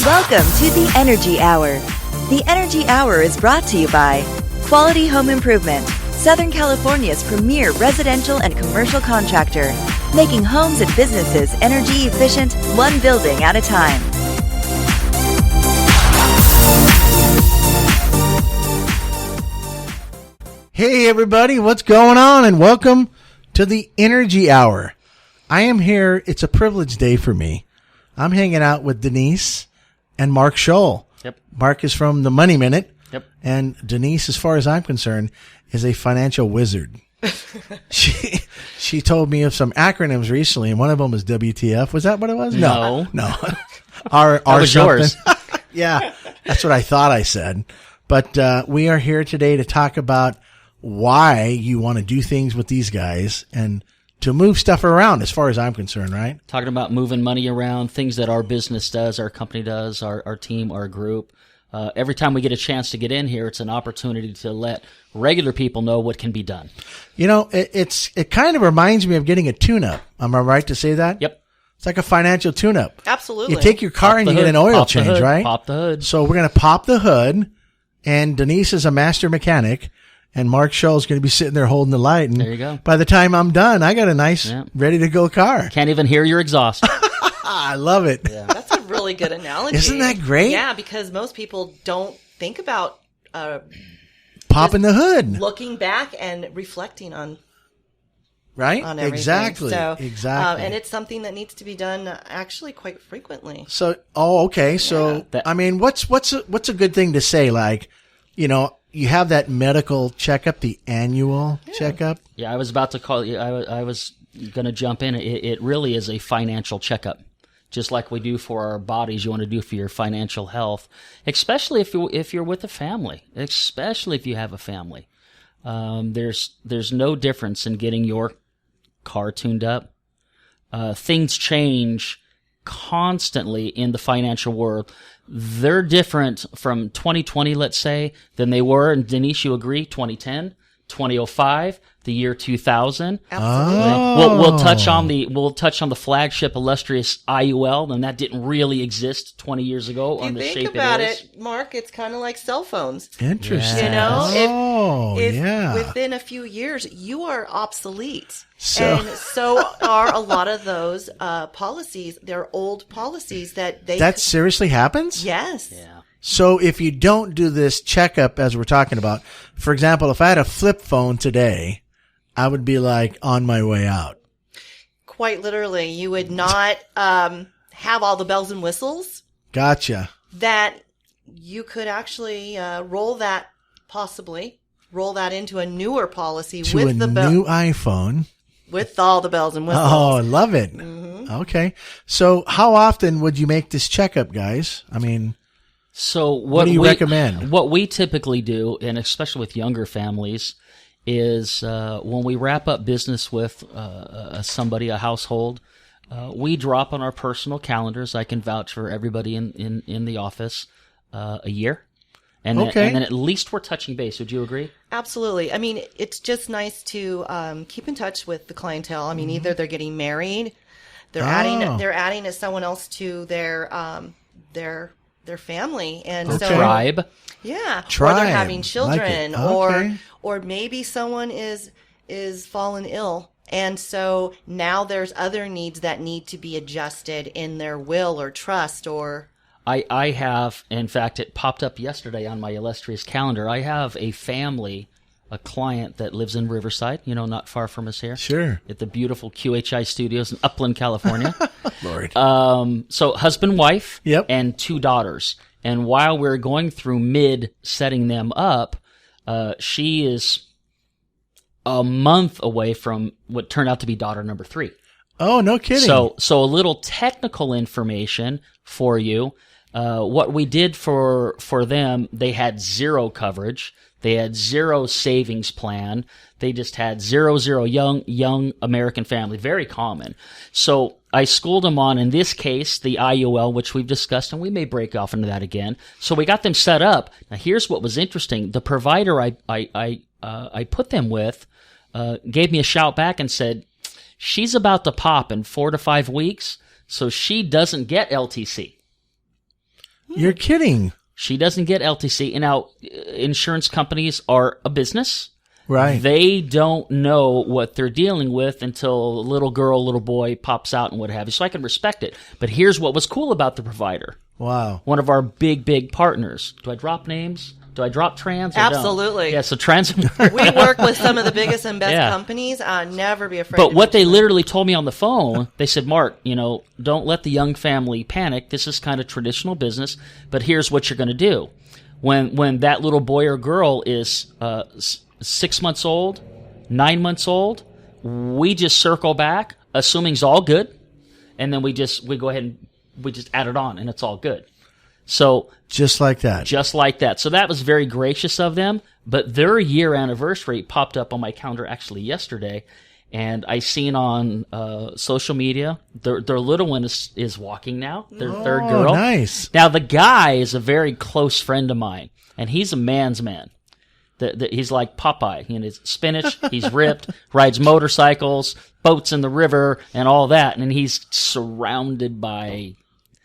Welcome to the Energy Hour. The Energy Hour is brought to you by Quality Home Improvement, Southern California's premier residential and commercial contractor, making homes and businesses energy efficient, one building at a time. Hey everybody, what's going on? And welcome to the Energy Hour. I am here. It's a privileged day for me. I'm hanging out with Denise and Mark Scholl. Yep. Mark is from the Money Minute. Yep. And Denise, as far as I'm concerned, is a financial wizard. She told me of some acronyms recently, and one of them was WTF. Was that what it was? No. That was yours. Yeah, that's what I thought I said. But we are here today to talk about why you want to do things with these guys and to move stuff around, as far as I'm concerned, right? Talking about moving money around, things that our business does, our company does, our team, our group. Every time we get a chance to get in here, it's an opportunity to let regular people know what can be done. You know, it kind of reminds me of getting a tune-up. Am I right to say that? Yep. It's like a financial tune-up. Absolutely. You take your car and you get an oil change, right? Pop the hood. So we're going to pop the hood, and Denise is a master mechanic, and Mark Scholl is going to be sitting there holding the light. And there you go. By the time I'm done, I got a nice, ready-to-go car. Can't even hear your exhaust. I love it. Yeah. That's a really good analogy. Isn't that great? Yeah, because most people don't think about popping the hood, looking back and reflecting on right? everything. Exactly. So, exactly. And it's something that needs to be done actually quite frequently. So, okay. So, I mean, what's a good thing to say? Like, you know, you have that medical checkup, the annual checkup. Yeah, I was about to call you. I was going to jump in. It really is a financial checkup. Just like we do for our bodies, you want to do for your financial health, especially if you're with a family, especially if you have a family. There's no difference in getting your car tuned up. Things change constantly in the financial world. They're different from 2020, let's say, than they were, and Denise, you agree, 2010, 2005, the year 2000. Absolutely. We'll touch on the flagship illustrious IUL, and that didn't really exist 20 years ago on the shape it is. Think about it, Mark, it's kind of like cell phones. Interesting. You know, if yeah. within a few years you are obsolete. So And so are a lot of those policies. They're old policies that seriously happens? Yes. Yeah. So if you don't do this checkup, as we're talking about, for example, if I had a flip phone today, I would be like on my way out. Quite literally, you would not have all the bells and whistles. Gotcha. That you could actually roll that into a newer policy To with a the new iPhone. with all the bells and whistles. Oh, I love it. Mm-hmm. Okay. So how often would you make this checkup, guys? I mean, So what do you recommend? What we typically do, and especially with younger families, is when we wrap up business with somebody, a household, we drop on our personal calendars. I can vouch for everybody in the office a year. And then at least we're touching base. Would you agree? Absolutely. I mean, it's just nice to keep in touch with the clientele. I mean, either they're getting married, they're adding someone else to their family, and so tribe. Yeah, Tribe. or they're having children, Okay. or maybe someone is fallen ill, and so now there's other needs that need to be adjusted in their will or trust or. I have, in fact, it popped up yesterday on my illustrious calendar. I have a client that lives in Riverside, not far from us here. Sure. At the beautiful QHI studios in Upland, California. Lord. So husband, wife, Yep. and 2 daughters. And while we're going through setting them up, she is a month away from what turned out to be daughter number 3. Oh, no kidding. So a little technical information for you. What we did for them, they had 0 coverage. They had 0 savings plan. They just had 0 young American family, very common. So I schooled them on, in this case, the IUL, which we've discussed, and we may break off into that again. So we got them set up. Now here's what was interesting. The provider I put them with gave me a shout back and said, she's about to pop in 4 to 5 weeks, so she doesn't get LTC. You're kidding. She doesn't get LTC. And now, insurance companies are a business. Right. They don't know what they're dealing with until a little girl, little boy pops out and what have you. So I can respect it. But here's what was cool about the provider. Wow. One of our big partners. Do I drop names? Do I drop trans? Or Absolutely. Don't? Yeah, so trans. We work with some of the biggest and best companies. Never be afraid. But what they literally told me on the phone, they said, Mark, don't let the young family panic. This is kind of traditional business, but here's what you're going to do. When that little boy or girl is 6 months old, 9 months old, we just circle back, assuming it's all good, and then we go ahead and we just add it on, and it's all good. So just like that. Just like that. So that was very gracious of them. But their year anniversary popped up on my calendar actually yesterday, and I seen on social media their little one is walking now. Their third girl. Nice. Now the guy is a very close friend of mine, and he's a man's man. He's like Popeye. He's spinach. He's ripped. Rides motorcycles, boats in the river, and all that. And he's surrounded by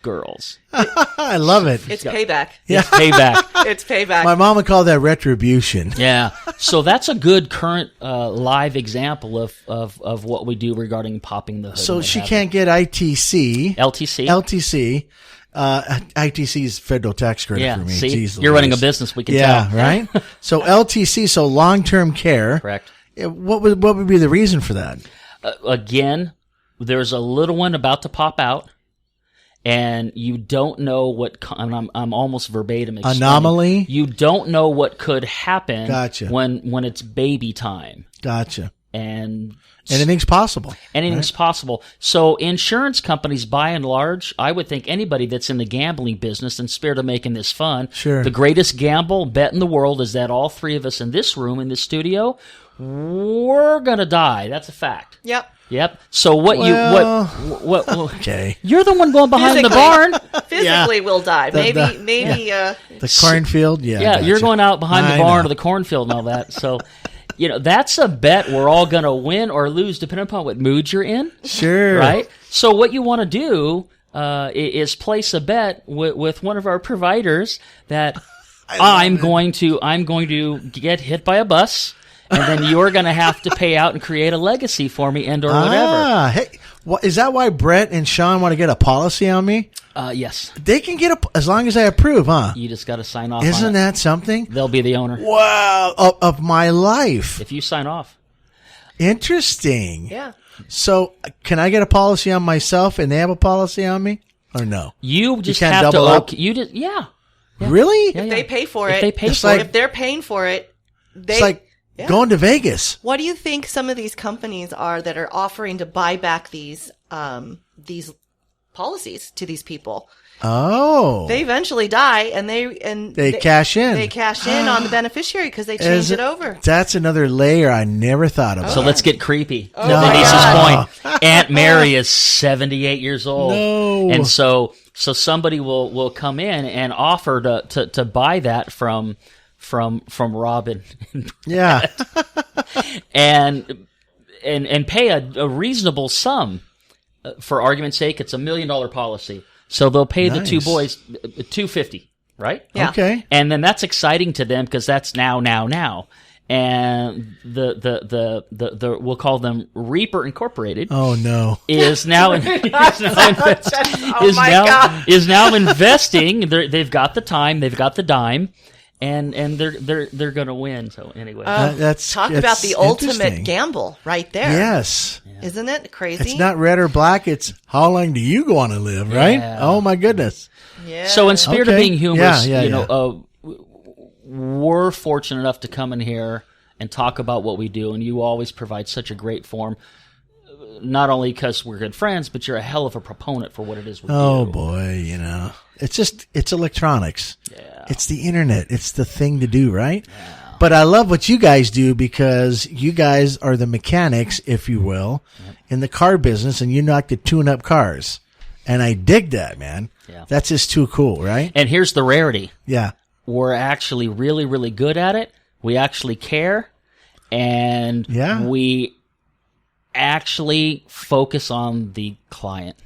girls. I love it. It's payback. Yeah. It's payback. It's payback. My mom would call that retribution. Yeah. So that's a good current live example of what we do regarding popping the hood. So she can't get ITC. LTC. LTC. ITC is federal tax credit Yeah. for me. See, Jeez you're running a Louise. business. We can Yeah, tell. right? So LTC, so long-term care. Correct. What would be the reason for that? Again, there's a little one about to pop out. And you don't know what, and I'm almost verbatim explaining. Anomaly? You don't know what could happen Gotcha. when it's baby time. Gotcha. And anything's possible. Anything's possible. So insurance companies, by and large, I would think anybody that's in the gambling business, in spirit of making this fun, Sure. the greatest gamble bet in the world is that all three of us in this room, in this studio, we're going to die. That's a fact. Yep. So what Okay. You're the one going behind the barn. Physically, we'll die. Maybe. The cornfield? Yeah. Yeah, gotcha. you're going out behind the I barn know. or the cornfield and all that. So, that's a bet we're all going to win or lose depending upon what mood you're in. Sure. Right? So what you want to do is place a bet with one of our providers that I'm going to get hit by a bus, and then you're going to have to pay out and create a legacy for me and or whatever. Hey, is that why Brett and Sean want to get a policy on me? Yes. They can get as long as I approve, huh? You just got to sign off Isn't on it. that something? They'll be the owner. Wow. Of my life. If you sign off. Interesting. Yeah. So can I get a policy on myself and they have a policy on me? Or no? You just can't have double to up? Yeah. Really? Yeah, If they pay for If it. they pay It's for like- it. If they're paying for it, It's like Yeah. going to Vegas. What do you think some of these companies are that are offering to buy back these policies to these people? Oh. They eventually die, and They cash in. They cash in on the beneficiary because they change it over. That's another layer I never thought about. So let's get creepy. Oh No. my Denise's God. point. Aunt Mary is 78 years old. No. And so somebody will come in and offer to buy that from Robin Yeah. and pay a reasonable sum. For argument's sake, it's $1 million policy. So they'll pay the two Nice. boys $250, right? Yeah. Okay. And then that's exciting to them because that's now. And the we'll call them Reaper Incorporated Oh no. is now God. is now investing. They've got the time, they've got the dime, and they're going to win. So anyway, Talk about the ultimate interesting. gamble right there. Yes. Isn't it crazy? It's not red or black. It's how long do you want to live, right? Yeah. Oh my goodness. Yeah. so in spirit of Okay. being humorous, Yeah. We're fortunate enough to come in here and talk about what we do, and you always provide such a great forum. Not only because we're good friends, but you're a hell of a proponent for what it is we Oh do. boy, it's electronics. Yeah. It's the internet. It's the thing to do, right? Yeah. But I love what you guys do because you guys are the mechanics, if you will, in the car business, and you like to tune up cars. And I dig that, man. Yeah. That's just too cool, right? And here's the rarity. Yeah. We're actually really, really good at it. We actually care. And Yeah. we actually focus on the client,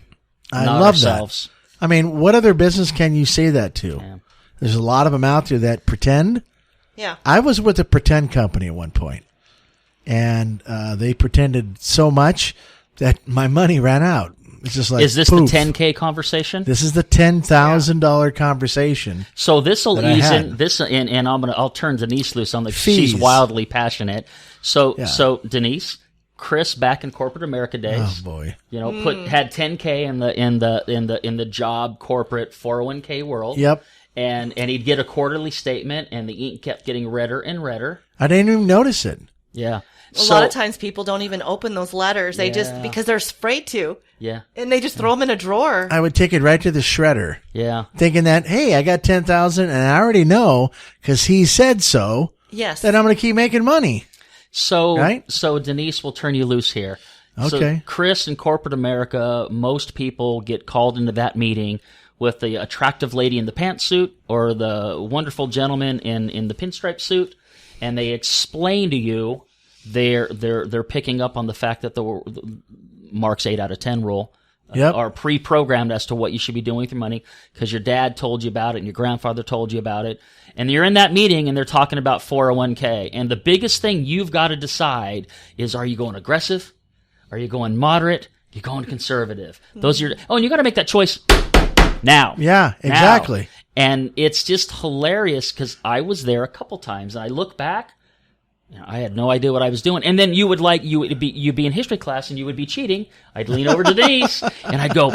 I not love ourselves. I mean, what other business can you say that to? Yeah. There's a lot of them out there that pretend. Yeah. I was with a pretend company at one point, and they pretended so much that my money ran out. It's just like, is this poof. the 10K conversation? This is the $10,000 conversation. So this will that I ease had. in this, and I'll turn Denise loose on the. Fees. She's wildly passionate. So Yeah. so Denise, Chris, back in corporate America days, Oh boy. Had 10K in the job corporate 401k world. Yep. And he'd get a quarterly statement, and the ink kept getting redder and redder. I didn't even notice it. Yeah. A lot of times people don't even open those letters. They just, because they're afraid to. Yeah. And they just throw them in a drawer. I would take it right to the shredder, Yeah. thinking that, hey, I got 10,000 and I already know because he said so Yes. that I'm going to keep making money. So, Right? so Denise will turn you loose here. Okay. So Chris in corporate America, most people get called into that meeting with the attractive lady in the pantsuit or the wonderful gentleman in the pinstripe suit, and they explain to you they're picking up on the fact that the Mark's 8 out of 10 rule Yep. are pre-programmed as to what you should be doing with your money because your dad told you about it and your grandfather told you about it. And you're in that meeting and they're talking about 401k. And the biggest thing you've got to decide is, are you going aggressive? Are you going moderate? Are you going conservative? Those are and you got to make that choice now. Yeah, Now. exactly. And it's just hilarious because I was there a couple times and I look back, I had no idea what I was doing. And then you'd be in history class and you would be cheating. I'd lean over to Denise and I'd go,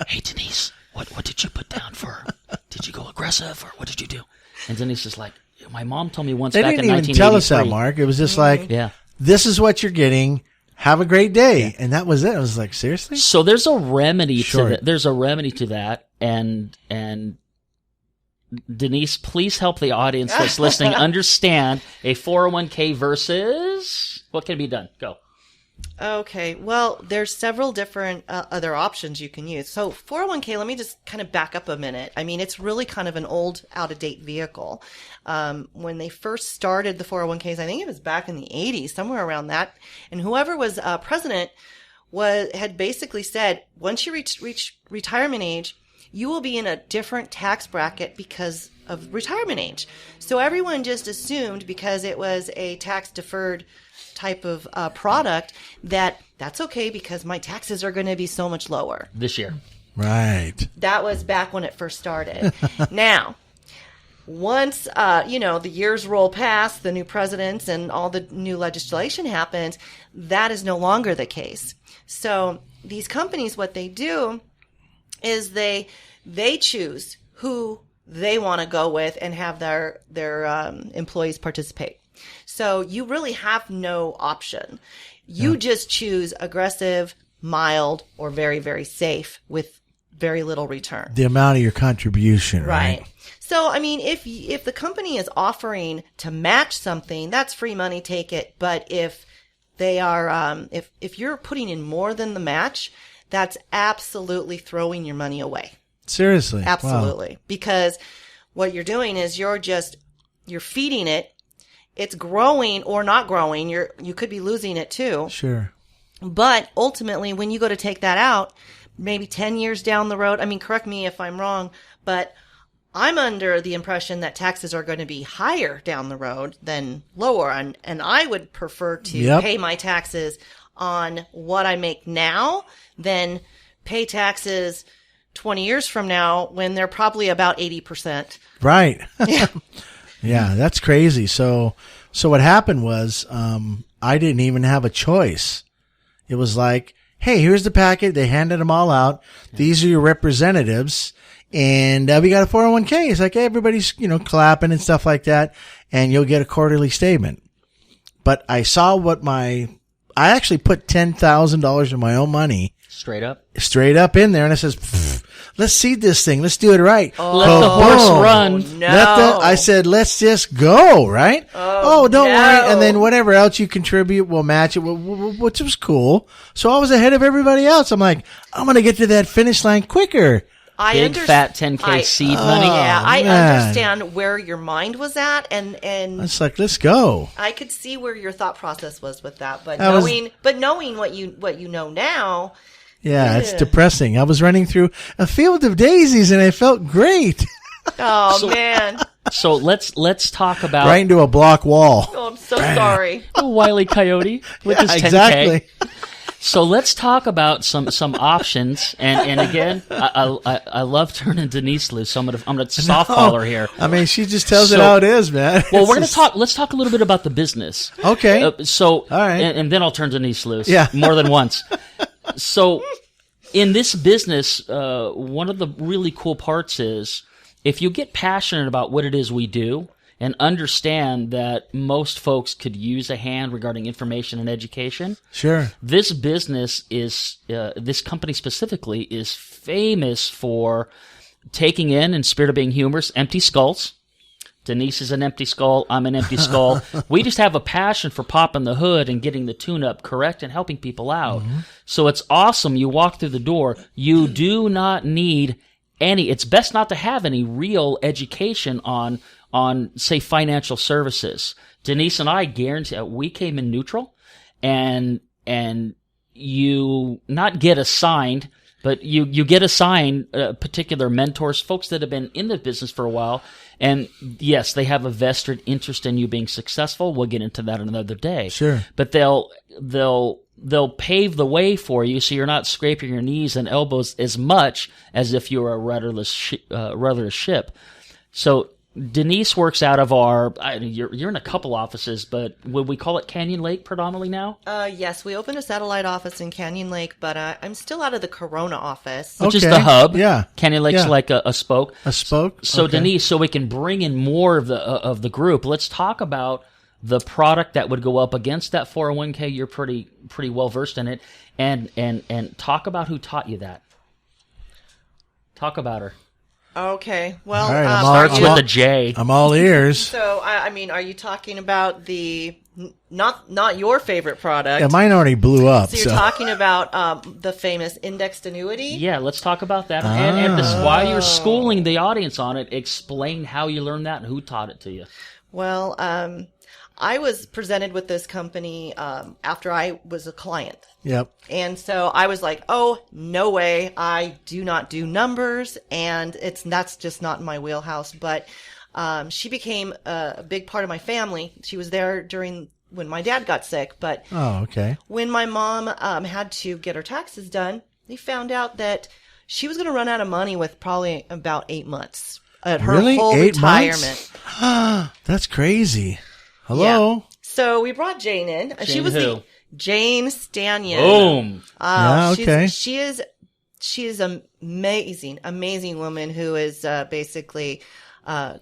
"Hey Denise, what did you put down for? Did you go aggressive or what did you do?" And Denise is like, "My mom told me once They back didn't in even tell us that, 1983." Mark. It was just like, Yeah. this is what you're getting. Have a great day. And that was it. I was like, seriously? So there's a remedy Sure. to that. There's a remedy to that, and Denise, please help the audience that's listening understand a 401k versus what can be done. Go. Okay. Well, there's several different other options you can use. So 401k, let me just kind of back up a minute. I mean, it's really kind of an old, out-of-date vehicle. When they first started the 401ks, I think it was back in the 80s, somewhere around that. And whoever was president had basically said, once you reach retirement age, you will be in a different tax bracket because of retirement age. So everyone just assumed because it was a tax deferred type of product that's okay because my taxes are going to be so much lower. This year. Right. That was back when it first started. Now, once, the years roll past, the new presidents and all the new legislation happens, that is no longer the case. So these companies, what they do is they choose who they want to go with and have their employees participate. So you really have no option. You just choose aggressive, mild, or very, very safe with very little return. The amount of your contribution, right? So, I mean, if the company is offering to match something, that's free money, take it. But if they are, if you're putting in more than the match, that's absolutely throwing your money away. Seriously. Absolutely. Wow. Because what you're doing is you're feeding it. It's growing or not growing. You could be losing it too. Sure. But ultimately, when you go to take that out, maybe 10 years down the road, I mean, correct me if I'm wrong, but I'm under the impression that taxes are going to be higher down the road than lower. And I would prefer to pay my taxes on what I make now than pay taxes 20 years from now when they're probably about 80%. Right. Yeah. Yeah, that's crazy. So what happened was, I didn't even have a choice. It was like, hey, here's the packet. They handed them all out. These are your representatives. And we got a 401k. It's like, hey, everybody's, clapping and stuff like that. And you'll get a quarterly statement. But I saw I actually put $10,000 of my own money Straight up in there. And I says, let's seed this thing. Let's do it right. Let the horse run. No. I said, let's just go, right? Don't no. worry. And then whatever else you contribute, we'll match it, which was cool. So I was ahead of everybody else. I'm like, I'm going to get to that finish line quicker. Big fat 10K seed money. Yeah, I man. understand where your mind was at, and It's like, let's go. I could see where your thought process was with that. But That was- knowing what you know now, Yeah, it's depressing. I was running through a field of daisies and I felt great. Oh, man. So let's talk about Right into a block wall. Oh, I'm so sorry. a Wile E. Coyote with his 10K. Exactly. So let's talk about some options. And again, I love turning Denise loose. So I'm gonna softball her here. I mean, she just tells it how it is, man. Well, we're gonna talk. Let's talk a little bit about the business. Okay. All right. and then I'll turn Denise loose. Yeah. More than once. So in this business, one of the really cool parts is if you get passionate about what it is we do and understand that most folks could use a hand regarding information and education. Sure. This business is, this company specifically is famous for taking in spirit of being humorous, empty skulls. Denise is an empty skull. I'm an empty skull. We just have a passion for popping the hood and getting the tune-up correct and helping people out. Mm-hmm. So it's awesome. You walk through the door. You do not need it's best not to have any real education on say financial services. Denise and I guarantee we came in neutral and you not get assigned, but you get assigned particular mentors, folks that have been in the business for a while. And yes, they have a vested interest in you being successful. We'll get into that another day. Sure. But they'll pave the way for you so you're not scraping your knees and elbows as much as if you were a rudderless ship. So Denise works out of you're in a couple offices, but would we call it Canyon Lake predominantly now? Yes, we opened a satellite office in Canyon Lake, but I'm still out of the Corona office. Which is the hub. Yeah. Canyon Lake's like a spoke. A spoke? So okay. Denise, so we can bring in more of the group, let's talk about the product that would go up against that 401k. You're pretty well versed in it, and talk about who taught you that. Talk about her. Okay. Well, all right, starts with a J. I'm all ears. So, I mean, are you talking about the not your favorite product? Yeah, mine already blew up. So you're talking about the famous indexed annuity? Yeah, let's talk about that. And while you're schooling the audience on it, explain how you learned that and who taught it to you. Well, I was presented with this company after I was a client. Yep. And so I was like, oh, no way. I do not do numbers, and that's just not in my wheelhouse. But she became a big part of my family. She was there when my dad got sick. But when my mom had to get her taxes done, they found out that she was going to run out of money with probably about 8 months at her whole 8 retirement. Months? That's crazy. Hello. Yeah. So we brought Jane in. She was Jane Stanion. Boom. Okay. She is amazing woman who is basically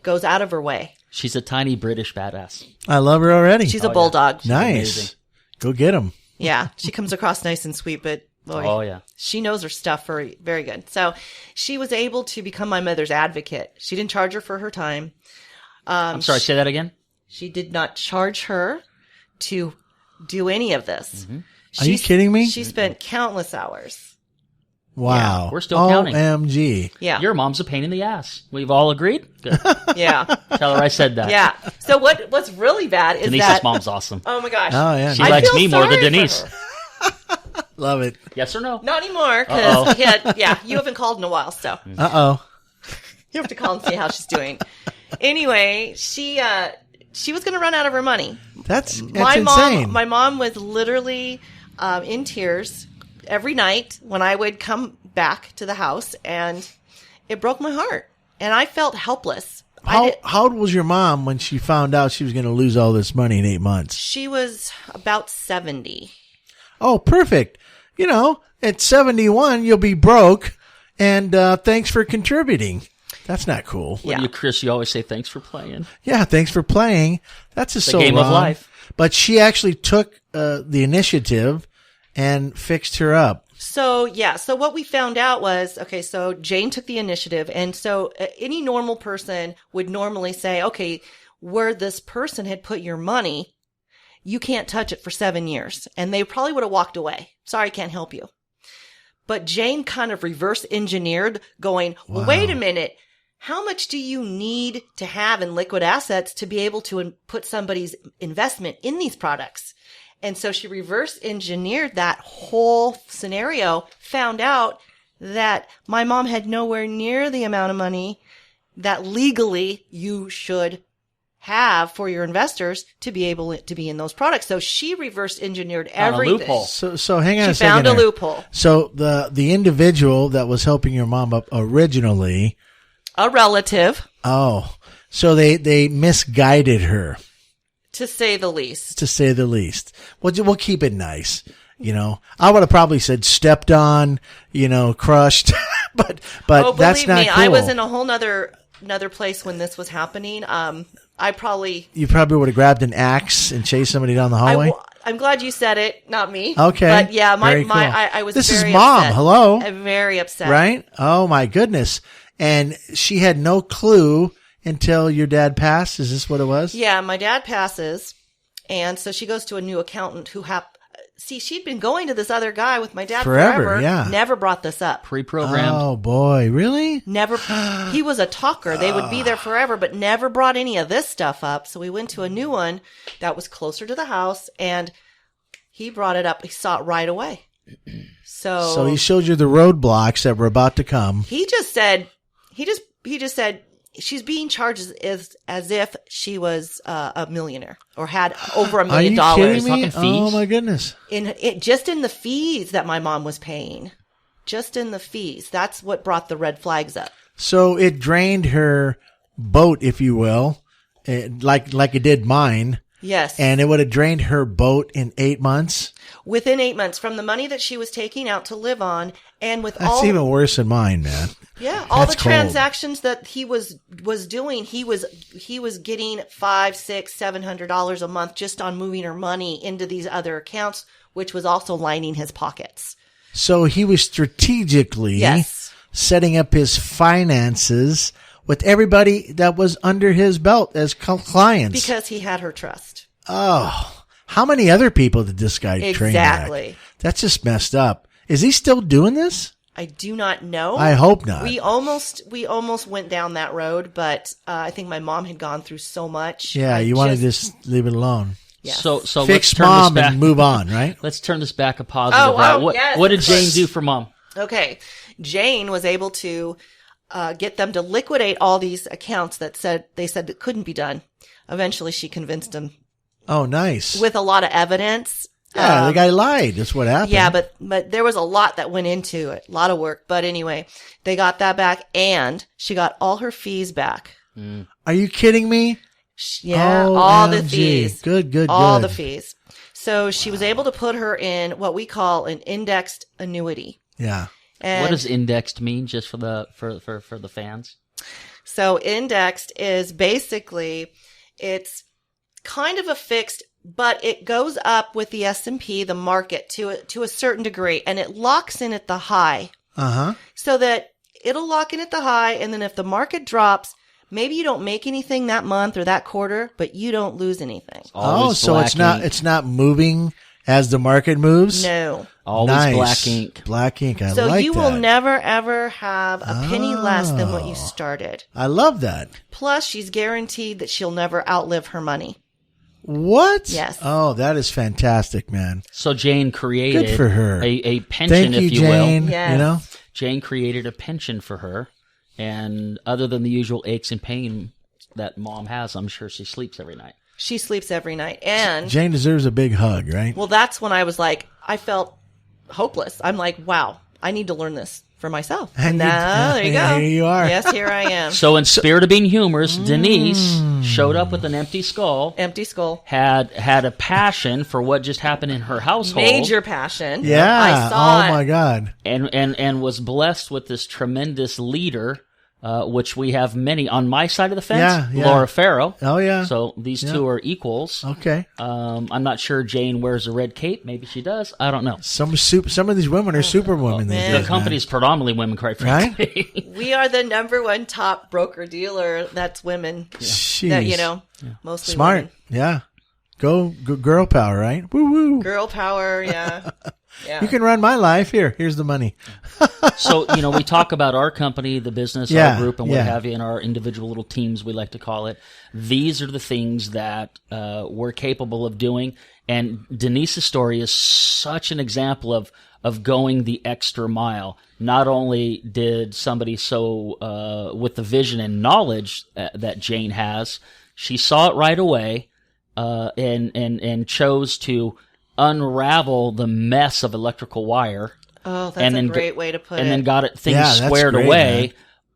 goes out of her way. She's a tiny British badass. I love her already. She's a bulldog. Yeah. Nice. Go get him. Yeah, she comes across nice and sweet, but boy, she knows her stuff very good. So she was able to become my mother's advocate. She didn't charge her for her time. I'm sorry, say that again? She did not charge her to do any of this. Mm-hmm. Are you kidding me? She spent countless hours. Wow. Yeah, we're still counting. OMG. Yeah. Your mom's a pain in the ass. We've all agreed? Good. Yeah. Tell her I said that. Yeah. So what's really bad is Denise's mom's awesome. Oh my gosh. Oh, yeah. She likes me more than Denise. Love it. Yes or no? Not anymore, because you haven't called in a while, so. Uh-oh. You have to call and see how she's doing. Anyway, she was going to run out of her money. That's insane. My mom was literally in tears every night when I would come back to the house, and it broke my heart. And I felt helpless. How old was your mom when she found out she was going to lose all this money in 8 months? She was about 70. Oh, perfect. At 71, you'll be broke, and thanks for contributing. That's not cool. Yeah. Chris, you always say thanks for playing. Yeah, thanks for playing. That's just so game wrong. Of life. But she actually took the initiative and fixed her up. So what we found out was, so Jane took the initiative. And so any normal person would normally say, okay, where this person had put your money, you can't touch it for 7 years. And they probably would have walked away. Sorry, can't help you. But Jane kind of reverse engineered going, well, wait a minute. How much do you need to have in liquid assets to be able to put somebody's investment in these products? And so she reverse engineered that whole scenario, found out that my mom had nowhere near the amount of money that legally you should have for your investors to be able to be in those products. So she reverse engineered everything. A loophole. So hang on a She second. found a there. loophole. So the individual that was helping your mom up originally, A relative, so they misguided her, to say the least. to say the least. We'll keep it nice. I would have probably said stepped on, crushed, but Oh, that's believe not me, cool. I was in a whole another place when this was happening. I probably, You probably would have grabbed an axe and chased somebody down the hallway. I'm glad you said it, not me. Okay. But yeah, Very cool. I was This is very Mom. upset. Hello. I'm very upset. Right? Oh my goodness. And she had no clue until your dad passed. Is this what it was? Yeah, my dad passes, and so she goes to a new accountant who she'd been going to this other guy with my dad Forever, yeah. Never brought this up. Pre-programmed. Oh boy. Really? Never. He was a talker. They would be there forever, but never brought any of this stuff up. So we went to a new one that was closer to the house, and he brought it up. He saw it right away. So he showed you the roadblocks that were about to come. He just said, he just said, she's being charged as if she was a millionaire or had over $1 million. Are you kidding me? Talking fees? Oh my goodness. Just in the fees that my mom was paying. Just in the fees. That's what brought the red flags up. So it drained her boat, if you will, like it did mine. Yes. And it would have drained her boat in 8 months. Within 8 months, from the money that she was taking out to live on, and with That's even worse than mine, man. Yeah, all That's the cold. transactions that he was doing, he was getting $500, $600, $700 a month just on moving her money into these other accounts, which was also lining his pockets. So he was strategically Yes. setting up his finances with everybody that was under his belt as clients. Because he had her trust. Oh, how many other people did this guy train? Exactly. That's just messed up. Is he still doing this? I do not know. I hope not. We almost went down that road, but I think my mom had gone through so much. Yeah, you want to just leave it alone. Yes. So Fix let's turn mom this back. and move on, right? Let's turn this back a positive route. Yes, What did of Jane course. do for mom? Okay. Jane was able to get them to liquidate all these accounts that they said that couldn't be done. Eventually, she convinced them Oh, nice. with a lot of evidence. Yeah, the guy lied. That's what happened. Yeah, but there was a lot that went into it, a lot of work. But anyway, they got that back, and she got all her fees back. Are you kidding me? Yeah, all the OMG. fees. Good. All the fees. So she was able to put her in what we call an indexed annuity. Yeah. And What does indexed mean, just for the fans? so indexed is basically, it's kind of a fixed, but it goes up with the S&P, the market, to a certain degree, and it locks in at the high. Uh-huh. So that it'll lock in at the high, and then if the market drops, maybe you don't make anything that month or that quarter, but you don't lose anything. Always so black ink. it's not moving as the market moves? No. Always Nice. black ink. Black ink. I So like you that. will never, ever have a penny less than what you started. I love that. Plus, she's guaranteed that she'll never outlive her money. What? Yes. Oh, that is fantastic, man. So Jane created Good for her. a pension, Thank you, if you Jane. will. Yes. You know? Jane created a pension for her, and other than the usual aches and pain that mom has, I'm sure she sleeps every night. She sleeps every night. And, Jane deserves a big hug, right? well, that's when I was like, I felt hopeless. I'm like, wow, I need to learn this for myself. And Now, there you go. Here you are. Yes, here I am. So in spirit of being humorous, Denise showed up with an empty skull, Empty skull. had a passion for what just happened in her household. Major passion. Yeah. I saw Oh, it. my God. and was blessed with this tremendous leader, which we have many on my side of the fence. Yeah. Laura Farrow. Oh, yeah. So these two are equals. Okay. I'm not sure Jane wears a red cape. Maybe she does. I don't know. Some of these women are super women. these man. The days, company's predominantly women, quite frankly. We are the number one top broker dealer. That's women. Jeez. That, you know, mostly Smart. women. Yeah. Go girl power, right? Woo woo. Girl power, yeah. Yeah. You can run my life. Here's the money. So, we talk about our company, the business, Yeah, our group, and what yeah. have you, and our individual little teams, we like to call it. These are the things that we're capable of doing. And Denise's story is such an example of going the extra mile. Not only did somebody with the vision and knowledge that Jane has, she saw it right away and chose to unravel the mess of electrical wire. Oh, that's a great way to put it. And then got things that's squared great,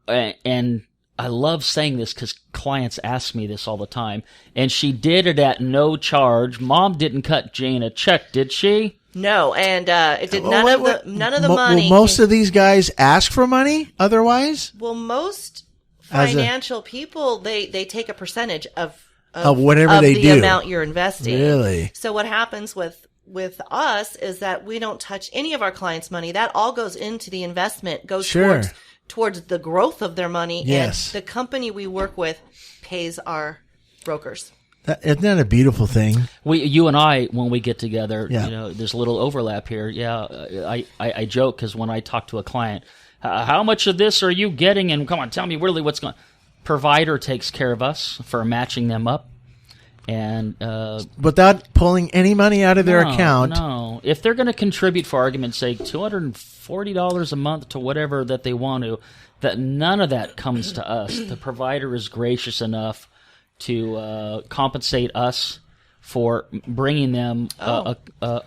away. And I love saying this because clients ask me this all the time. And she did it at no charge. Mom didn't cut Jane a check, did she? No, and it did none of the money. Will most of these guys ask for money otherwise? Well, most financial people they take a percentage of whatever they the do. amount you're investing. Really? So what happens with us is that we don't touch any of our clients' money. That all goes into the investment, goes Sure. towards the growth of their money. Yes. And the company we work with pays our brokers. Isn't that a beautiful thing? You and I, when we get together, Yeah. there's a little overlap here. Yeah, I joke because when I talk to a client, how much of this are you getting? And come on, tell me really what's going. Provider takes care of us for matching them up, and Without pulling any money out of their account. No, if they're going to contribute, for argument's sake, $240 a month to whatever that they want to, that none of that comes to us. The provider is gracious enough to compensate us for bringing them a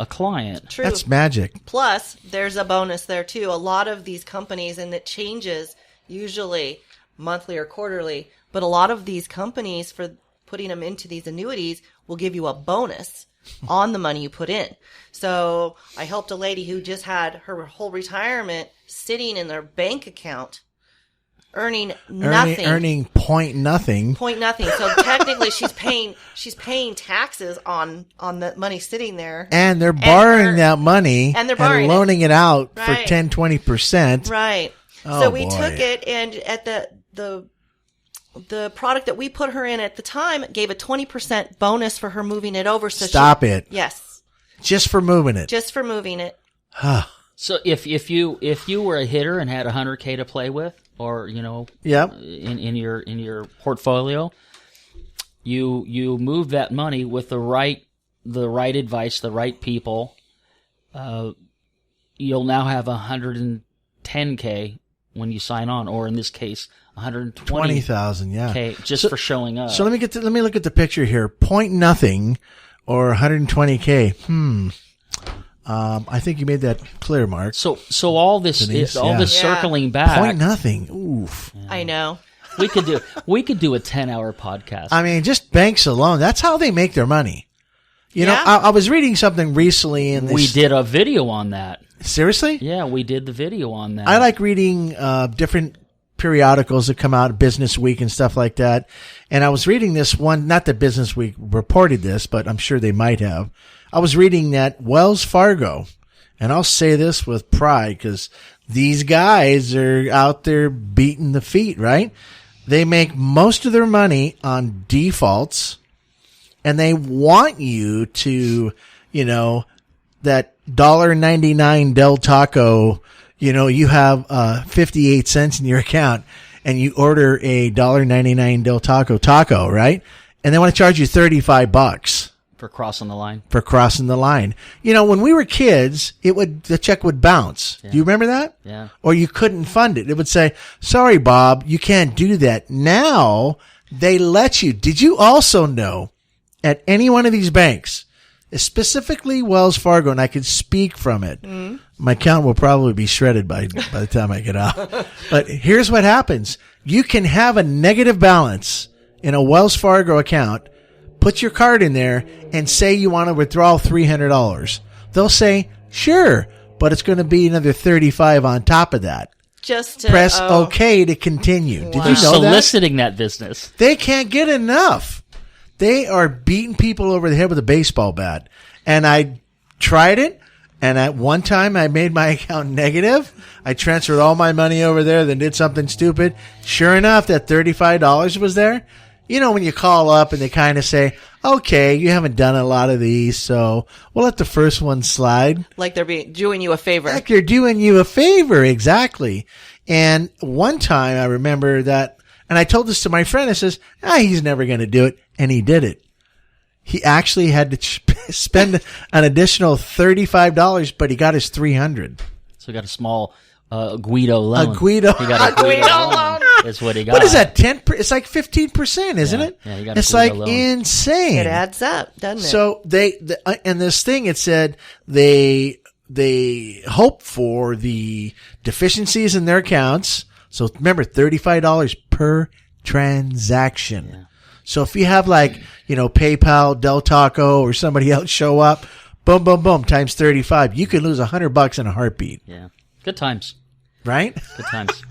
client. True. That's magic. Plus, there's a bonus there too. A lot of these companies, and it changes usually monthly or quarterly, but a lot of these companies, for putting them into these annuities, will give you a bonus on the money you put in. So I helped a lady who just had her whole retirement sitting in their bank account, earning nothing. Earning point nothing. Point nothing. So technically she's paying taxes on the money sitting there. And they're borrowing that money and they're borrowing loaning it out for Right. 10, 20%. Right. Oh, So we boy. took it, and at the product that we put her in at the time gave a 20% bonus for her moving it over. So Stop it. Yes. Just for moving it. Just for moving it. So if you were a hitter and had $100K to play with, or Yep. in your portfolio, you move that money with the right advice, the right people. You'll now have 110K when you sign on, or in this case, 20,000, yeah. just for showing up. So let me look at the picture here. Point nothing or 120K. I think you made that clear, Mark. So all this Denise, all this Yeah. circling back. Point nothing. Oof. I know. We could do a 10-hour podcast. I mean, just banks alone. That's how they make their money. You know, Yeah. I was reading something recently in this. We did a video on that. Seriously? Yeah, we did the video on that. I like reading different periodicals that come out, Business Week and stuff like that. And I was reading this one, not that Business Week reported this, but I'm sure they might have. I was reading that Wells Fargo, and I'll say this with pride because these guys are out there beating the feet, right? They make most of their money on defaults, and they want you to, that $1.99 Del Taco, you have 58 cents in your account and you order a $1.99 Del Taco, right? And they want to charge you $35 for crossing the line. for crossing the line. When we were kids, the check would bounce. Do you remember that? Yeah. Or you couldn't fund it. It would say, "Sorry, Bob, you can't do that." Now they let you. Did you also know at any one of these banks, specifically Wells Fargo, and I could speak from it. My account will probably be shredded by the time I get out. But here's what happens. You can have a negative balance in a Wells Fargo account, put your card in there, and say you want to withdraw $300. They'll say, sure, but it's going to be another $35 on top of that. Just to Press OK to continue. Did They're you know that? soliciting that business. They can't get enough. They are beating people over the head with a baseball bat. And I tried it, and at one time I made my account negative. I transferred all my money over there, then did something stupid. Sure enough, that $35 was there. you know, when you call up and they kind of say, okay, you haven't done a lot of these, so we'll let the first one slide. Like they're doing you a favor. Like they're doing you a favor. Exactly. And one time I remember that, and I told this to my friend, I says, he's never going to do it. And he did it. He actually had to spend an additional $35, but he got his $300. So he got a small Guido loan. A Guido. He got a Guido loan. That's what he got. What is that? 10%? It's like 15%, isn't it? Yeah, he got a it's Guido like loan. insane. It adds up, doesn't it? So and this thing, it said they hope for the deficiencies in their accounts. So remember, $35 per transaction. Yeah. So if you have like, you know, PayPal, Del Taco, or somebody else show up, boom, boom, boom, times 35, you could lose $100 in a heartbeat. Yeah. Good times. Right? Good times.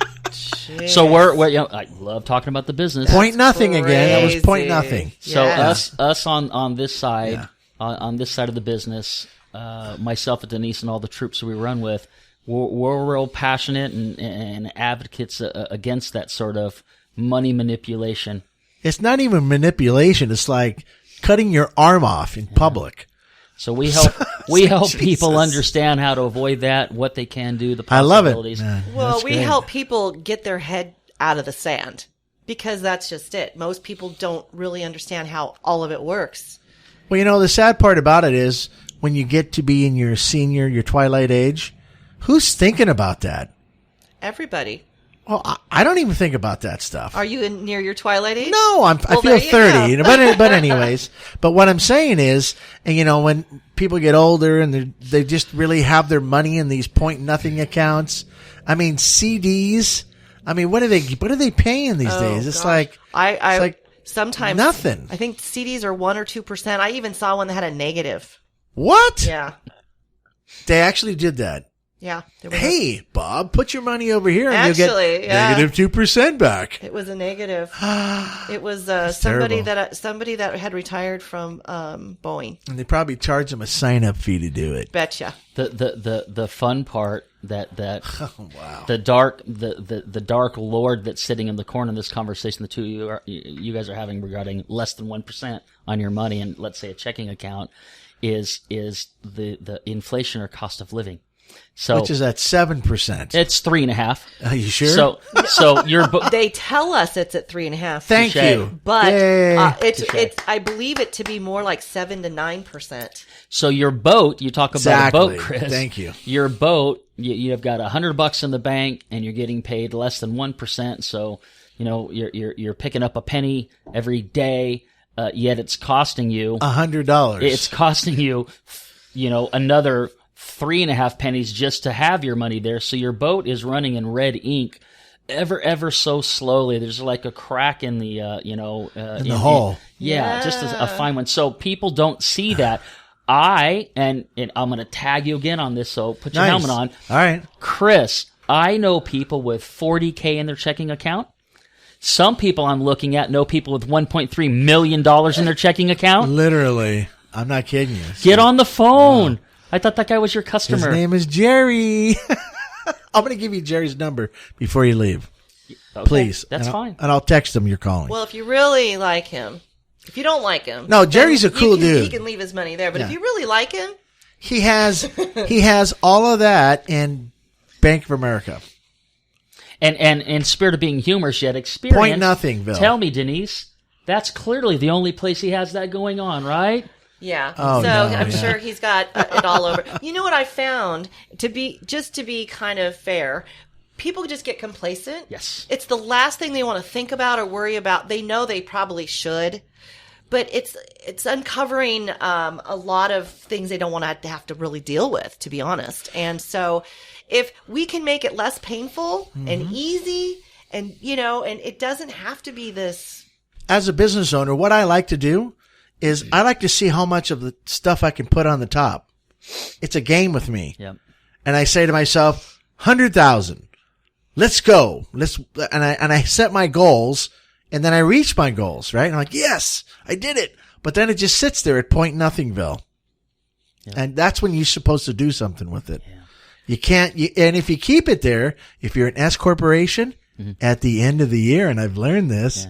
So we're you know, I love talking about the business. Point nothing again. That was point crazy. nothing. So Yeah. us on this side, Yeah. on this side of the business, myself and Denise and all the troops that we run with, we're real passionate and advocates against that sort of money manipulation. It's not even manipulation. It's like cutting your arm off in public. So we help Jesus. people understand how to avoid that, what they can do, the I love it. possibilities. Yeah, Well, that's we great. help people get their head out of the sand because that's just it. Most people don't really understand how all of it works. Well, you know, the sad part about it is when you get to be in your twilight age, who's thinking about that? Everybody. Well, I don't even think about that stuff. Are you near your twilight age? No, I Well, feel there you 30. You go. know, but anyways, but what I'm saying is, and you know, when people get older and they just really have their money in these point nothing accounts. I mean, CDs. I mean, what are they paying these days? It's gosh. like I like sometimes nothing. I think CDs are 1 or 2%. I even saw one that had a negative. what? Yeah. They actually did that. Yeah. There was Hey, Bob, put your money over here and you'll Actually, get yeah. negative 2% back. It was a negative. It was somebody that had retired from Boeing. And they probably charge them a sign-up fee to do it. Betcha. The fun part that Oh, wow. the dark lord that's sitting in the corner of this conversation, the two of you guys are having regarding less than 1% on your money and let's say a checking account is the inflation or cost of living. So Which is at 7%. it's 3.5. Are you sure? So you're They tell us it's at 3.5. Thank Touche. you. But Yay. it's I believe it to be more like 7 to 9%. So your boat, you talk about Exactly. a boat, Chris. Thank you. Your boat, you've got $100 in the bank, and you're getting paid less than 1%. So you know you're picking up a penny every day, yet it's costing you $100. It's costing you, you know, another 3.5 pennies just to have your money there. So your boat is running in red ink, ever so slowly. There's like a crack in the, in the hull. Yeah, just a fine one. So people don't see that. And I'm going to tag you again on this. So put your Nice. helmet on. All right. Chris, I know people with $40K in their checking account. Some people I'm looking at know people with $1.3 million in their checking account. Literally. I'm not kidding you. Get on the phone. I thought that guy was your His customer. name is Jerry. I'm going to give you Jerry's number before you leave. Okay, Please. That's And fine. And I'll text him you're calling. Well, if you really like him, if you don't like him, No, Jerry's then a cool dude. He can leave his money there. But if Yeah. you really like him, He has all of that in Bank of America. And in spirit of being humorous yet experience. Point nothing, Bill. Tell me, Denise, that's clearly the only place he has that going on, right? yeah. Oh, so no, I'm yeah. sure he's got it all over. You know what I found to be kind of fair. People just get complacent. Yes. It's the last thing they want to think about or worry about. They know they probably should, but it's uncovering a lot of things they don't want to have to really deal with, to be honest. And so if we can make it less painful and easy and, and it doesn't have to be this. As a business owner, what I like to do is I like to see how much of the stuff I can put on the top. It's a game with me. Yep. And I say to myself, 100,000. Let's go. And I set my goals and then I reach my goals, right? And I'm like, yes, I did it. But then it just sits there at point nothingville. Yeah. And that's when you're supposed to do something with it. Yeah. You can't, and if you keep it there, if you're an S corporation at the end of the year, and I've learned this,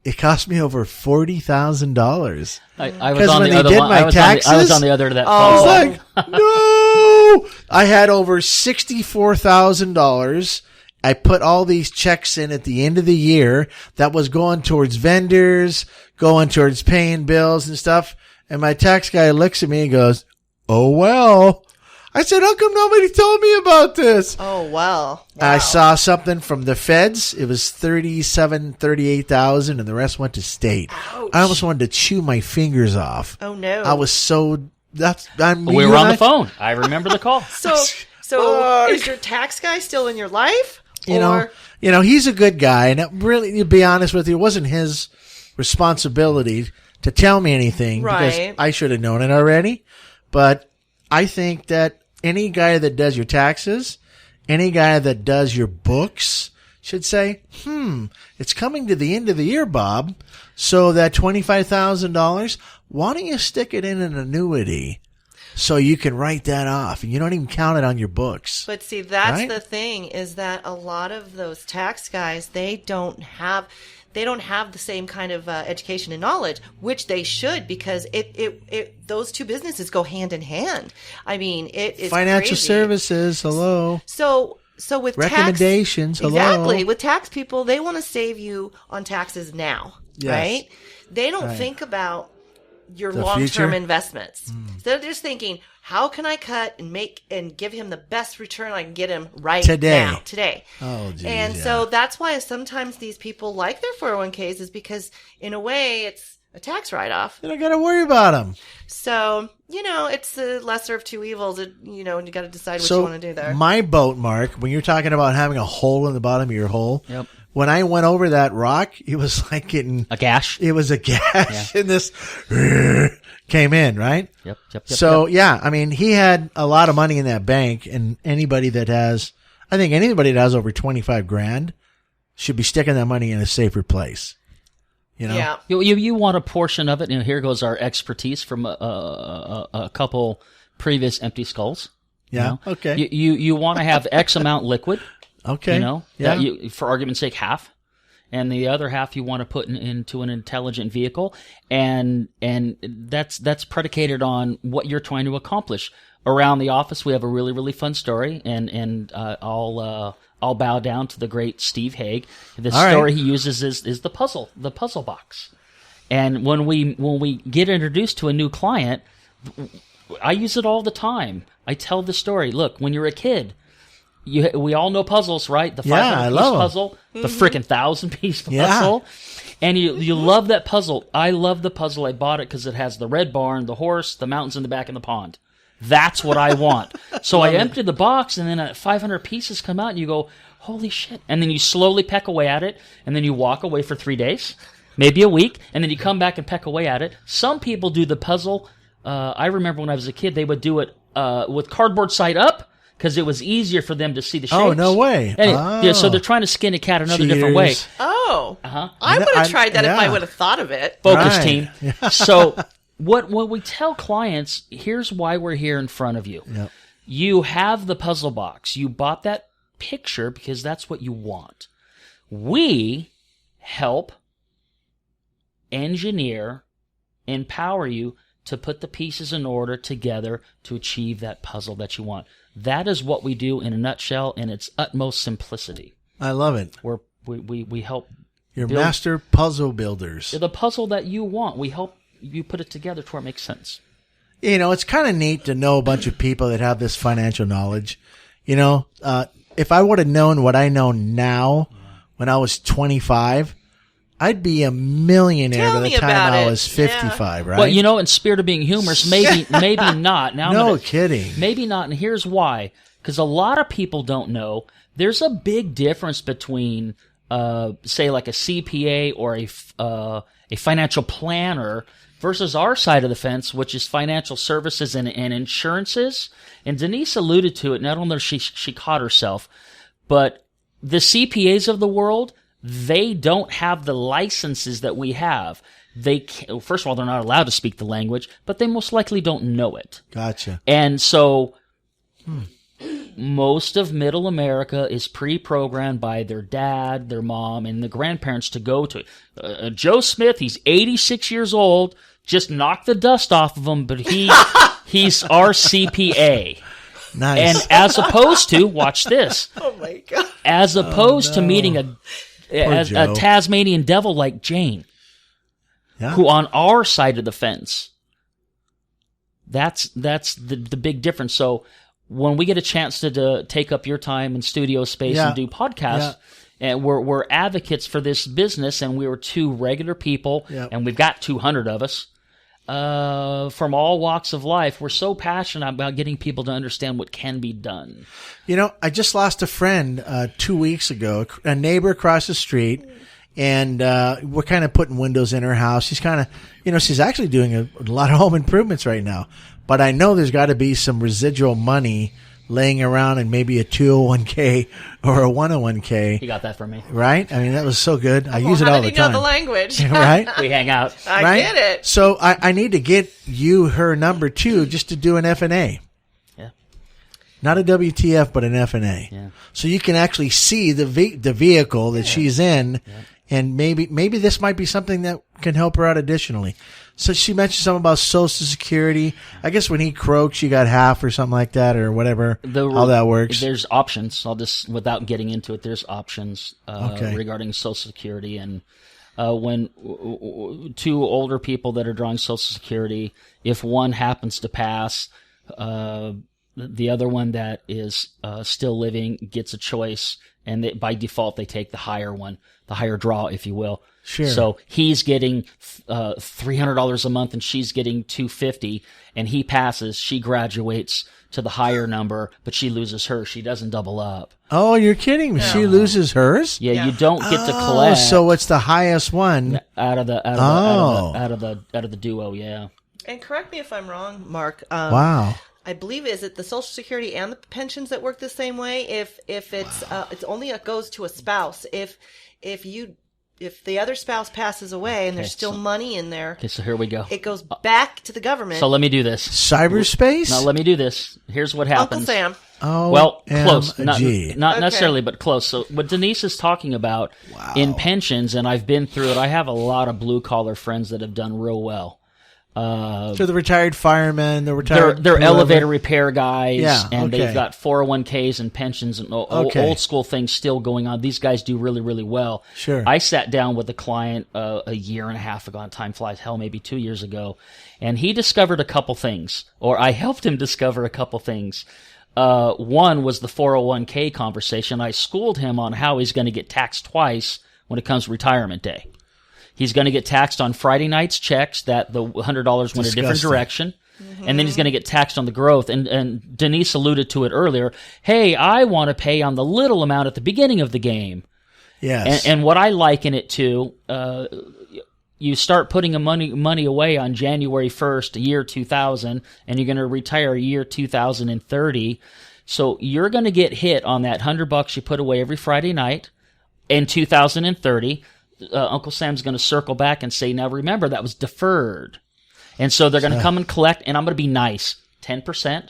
it cost me over $40,000. I was on when the they other did one. my I was taxes, on the other end of that I phone. was like, no! I had over $64,000. I put all these checks in at the end of the year that was going towards vendors, going towards paying bills and stuff. And my tax guy looks at me and goes, oh, well. I said, how come nobody told me about this? Oh, well. I Wow. saw something from the feds. It was 38,000, and the rest went to state. Ouch. I almost wanted to chew my fingers off. Oh, no. I was so, We were on the phone. I remember the call. So Fuck. is your tax guy still in your life? You know, he's a good guy, and it really, to be honest with you, it wasn't his responsibility to tell me anything because Right. I should have known it already. But I think that any guy that does your taxes, any guy that does your books should say, it's coming to the end of the year, Bob. So that $25,000, why don't you stick it in an annuity so you can write that off and you don't even count it on your books? But see, that's Right? the thing is that a lot of those tax guys, they don't have the same kind of education and knowledge, which they should, because those two businesses go hand in hand. I mean, it is Financial crazy. services, hello. So with Recommendations, tax, hello. exactly, with tax people, they want to save you on taxes now, Yes. right? They don't Right. think about your The long-term future? investments. So they're just thinking, how can I cut and give him the best return I can get him right Today. now, today? Oh, geez, And yeah. so that's why sometimes these people like their 401ks is because in a way it's a tax write-off. You don't got to worry about them. So, it's the lesser of two evils, and you got to decide what So you want to do there. my boat, Mark, when you're talking about having a hole in the bottom of your hole, Yep. when I went over that rock, it was like getting A gash. it was a gash and this came in, right? Yep. So yeah, I mean, he had a lot of money in that bank, and anybody that has over 25 grand should be sticking that money in a safer place. Yeah. You want a portion of it, and here goes our expertise from a couple previous empty skulls. Yeah. Okay. You want to have X amount liquid. Okay. Yeah. Yeah. For argument's sake, half, and the other half you want to put into an intelligent vehicle, and that's predicated on what you're trying to accomplish. Around the office, we have a really, really fun story, and I'll bow down to the great Steve Haig. The All story right. he uses is the puzzle box. And when we get introduced to a new client, I use it all the time. I tell the story. Look, when you're a kid, we all know puzzles, right? The 500 I piece love 'em. puzzle, the freaking 1,000-piece Yeah. puzzle. And you love that puzzle. I love the puzzle. I bought it because it has the red barn, the horse, the mountains in the back, and the pond. That's what I want. So I emptied the box, and then 500 pieces come out, and you go, holy shit. And then you slowly peck away at it, and then you walk away for 3 days, maybe a week, and then you come back and peck away at it. Some people do the puzzle. I remember when I was a kid, they would do it with cardboard side up, because it was easier for them to see the shapes. Oh, no way. Anyway, so Oh. they're trying to skin a cat another different way. Cheaters. Oh. I No, would have tried that if I yeah. would have thought of it. Focus Right. team. So what we tell clients, here's why we're here in front of you. Yep. You have the puzzle box. You bought that picture because that's what you want. We help engineer, empower you to put the pieces in order together to achieve that puzzle that you want. That is what we do in a nutshell in its utmost simplicity. I love it. We help You're build master puzzle builders. the puzzle that you want. We help you put it together to where it makes sense. It's kind of neat to know a bunch of people that have this financial knowledge. If I would have known what I know now when I was 25, I'd be a millionaire Tell by the me time about I it. was 55, right? Well, in spirit of being humorous, maybe not. Now I'm no gonna- kidding. Maybe not, and here's why. Because a lot of people don't know. There's a big difference between, say, like a CPA or a financial planner versus our side of the fence, which is financial services and insurances. And Denise alluded to it. Not only she caught herself, but the CPAs of the world, they don't have the licenses that we have. First of all, they're not allowed to speak the language, but they most likely don't know it. Gotcha. And so most of middle America is pre-programmed by their dad, their mom, and the grandparents to go to it. Joe Smith, he's 86 years old, just knocked the dust off of him, but he's our CPA. Nice. And as opposed to, watch this. Oh my God. As opposed to meeting a Joe. Tasmanian devil like Jane, who on our side of the fence. That's the big difference. So when we get a chance to take up your time and studio space and do podcasts, and we're advocates for this business, and we were two regular people, and we've got 200 of us from all walks of life. We're so passionate about getting people to understand what can be done. You know, I just lost a friend 2 weeks ago, a neighbor across the street, and we're kind of putting windows in her house. She's kind of, she's actually doing a lot of home improvements right now. But I know there's got to be some residual money laying around in maybe a 201k or a 101k. He got that from me. Right? I mean, that was so good. I use it all the time. How did he know the language? Right? We hang out. I get it. So I need to get you her number too, just to do an F&A. Yeah. Not a WTF, but an F&A. Yeah. So you can actually see the vehicle that she's in, and maybe this might be something that can help her out additionally. So she mentioned something about Social Security. I guess when he croaks, you got half or something like that, or whatever. How that works. There's options. I'll just, without getting into it, there's options regarding Social Security. And when two older people that are drawing Social Security, if one happens to pass, the other one that is still living gets a choice, and by default they take the higher one, the higher draw, if you will. Sure. So he's getting $300 a month, and she's getting $250, and he passes. She graduates to the higher number, but she loses hers. She doesn't double up. Oh, you're kidding me! No. She loses hers. Yeah, you don't get to collect. So it's the highest one out of the duo. Yeah. And correct me if I'm wrong, Mark. Wow. I believe, is it the Social Security and the pensions that work the same way? If it's only goes to a spouse. If the other spouse passes away and there's still money in there, Okay, so here we go. it goes back to the government. So let me do this. Cyberspace? Now let me do this. Here's what happens. Uncle Sam. Oh, Well, close. Not Okay. necessarily, but close. So what Denise is talking about in pensions, and I've been through it, I have a lot of blue-collar friends that have done real well. So the retired firemen, the retired... They're whoever. elevator repair guys, and okay. they've got 401ks and pensions and old school things still going on. These guys do really, really well. Sure. I sat down with a client a year and a half ago, on time flies, hell, maybe 2 years ago, and he discovered a couple things, or I helped him discover a couple things. One was the 401k conversation. I schooled him on how he's going to get taxed twice when it comes to retirement day. He's going to get taxed on Friday night's checks that the $100 went a different direction. Mm-hmm. And then he's going to get taxed on the growth. And Denise alluded to it earlier. Hey, I want to pay on the little amount at the beginning of the game. Yes. And what I liken it to, you start putting money away on January 1st, year 2000, and you're going to retire year 2030. So you're going to get hit on that $100 you put away every Friday night in 2030. Uncle Sam's going to circle back and say, now remember, that was deferred. And so they're going to come and collect, and I'm going to be nice, 10%.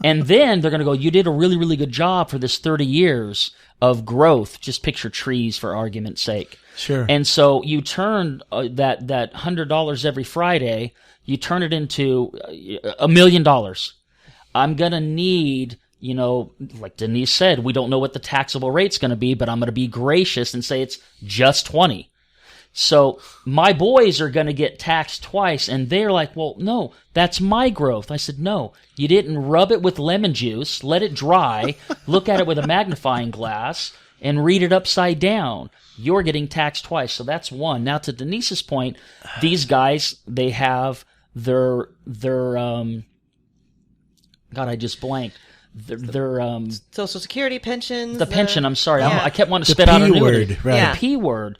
And then they're going to go, you did a really, really good job for this 30 years of growth. Just picture trees for argument's sake. Sure. And so you turn that $100 every Friday, you turn it into $1 million. I'm going to need... like Denise said, we don't know what the taxable rate's going to be, but I'm going to be gracious and say it's just 20. So my boys are going to get taxed twice, and they're like, well, no, that's my growth. I said, no, you didn't rub it with lemon juice, let it dry, look at it with a magnifying glass, and read it upside down. You're getting taxed twice. So that's one. Now to Denise's point, these guys, they have their God, I just blanked. Their Social Security pensions. the pension. I'm sorry, Yeah. I kept wanting to The spit out a P new word, word. right. Yeah. The P word.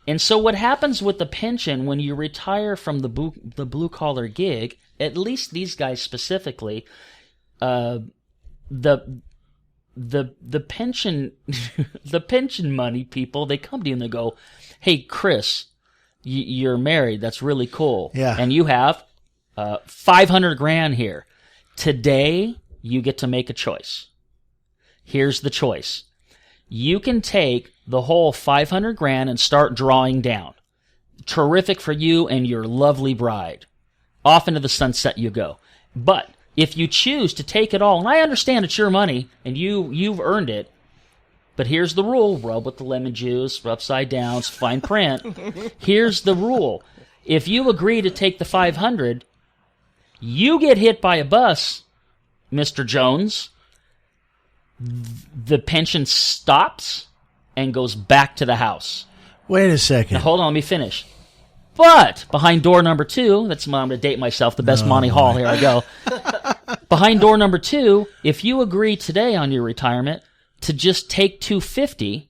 And so what happens with the pension when you retire from the blue collar gig? At least these guys specifically, the pension the pension money people, they come to you and they go, "Hey, Chris, you're married. That's really cool. Yeah. And you have $500,000 here today." You get to make a choice. Here's the choice. You can take the whole $500,000 and start drawing down. Terrific for you and your lovely bride. Off into the sunset you go. But if you choose to take it all, and I understand it's your money and you've earned it, but here's the rule. Rub with the lemon juice, upside down, it's fine print. Here's the rule. If you agree to take the $500,000, you get hit by a bus, Mr. Jones, the pension stops and goes back to the house. Wait a second. Now, hold on, let me finish. But behind door number 2, I'm going to date myself, the best Monty Hall, here I go. Behind door number 2, if you agree today on your retirement to just take $250,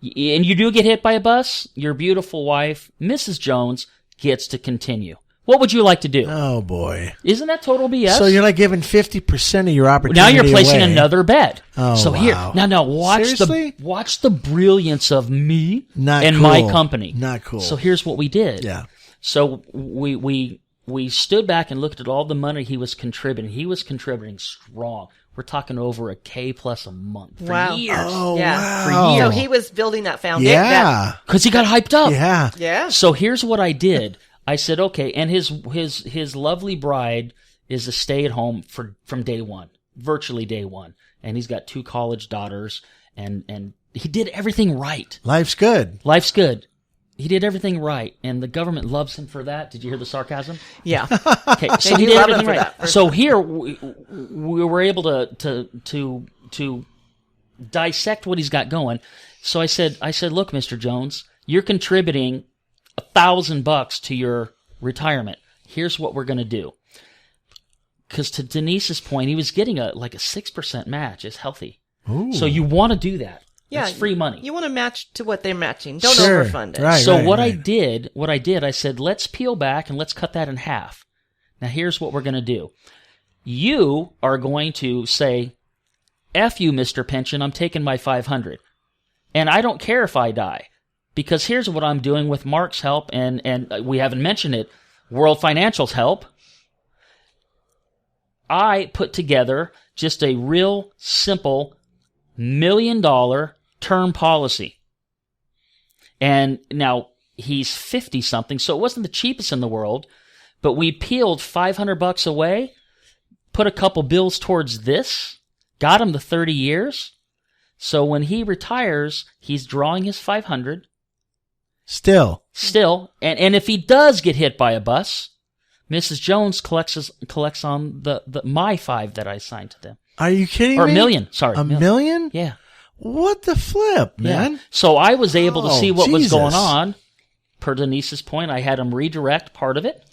and you do get hit by a bus, your beautiful wife, Mrs. Jones, gets to continue. What would you like to do? Oh, boy. Isn't that total BS? So you're like giving 50% of your opportunity now you're placing away. another bet. Oh, so wow. here, now watch Seriously? watch the brilliance of me Not and cool. my company. Not cool. So here's what we did. Yeah. So we stood back and looked at all the money he was contributing. He was contributing strong. We're talking over $1,000 plus a month for Wow. years. Oh, Yeah. wow. So he was building that foundation. Yeah. Because he got hyped up. Yeah. Yeah. So here's what I did. I said, okay, and his lovely bride is a stay-at-home from day one, virtually day one, and he's got 2 college daughters, and he did everything right. Life's good. Life's good. He did everything right, and the government loves him for that. Did you hear the sarcasm? Yeah. Okay, so They he do did love him everything for right. that. So here we were able to dissect what he's got going. So I said, look, Mr. Jones, you're contributing $1,000 to your retirement. Here's what we're going to do. Because to Denise's point, he was getting a 6% match. It's healthy. Ooh. So you want to do that. Yeah. It's free money. You want to match to what they're matching. Don't Sure. overfund it. Right. So what I did, I said, let's peel back and let's cut that in half. Now here's what we're going to do. You are going to say, F you, Mr. Pension, I'm taking my $500. And I don't care if I die. Because here's what I'm doing with Mark's help, and we haven't mentioned it, World Financial's help. I put together just a real simple $1 million term policy. And now he's 50-something, so it wasn't the cheapest in the world, but we peeled $500 away, put a couple bills towards this, got him the 30 years. So when he retires, he's drawing his $500. Still, and if he does get hit by a bus, Mrs. Jones collects on the my $5 that I assigned to them. Are you kidding Or me? $1 million, sorry. $1 million? Yeah. What the flip, man? Yeah. So I was able to Oh, see what was going Jesus. on. Per Denise's point, I had him redirect part of it.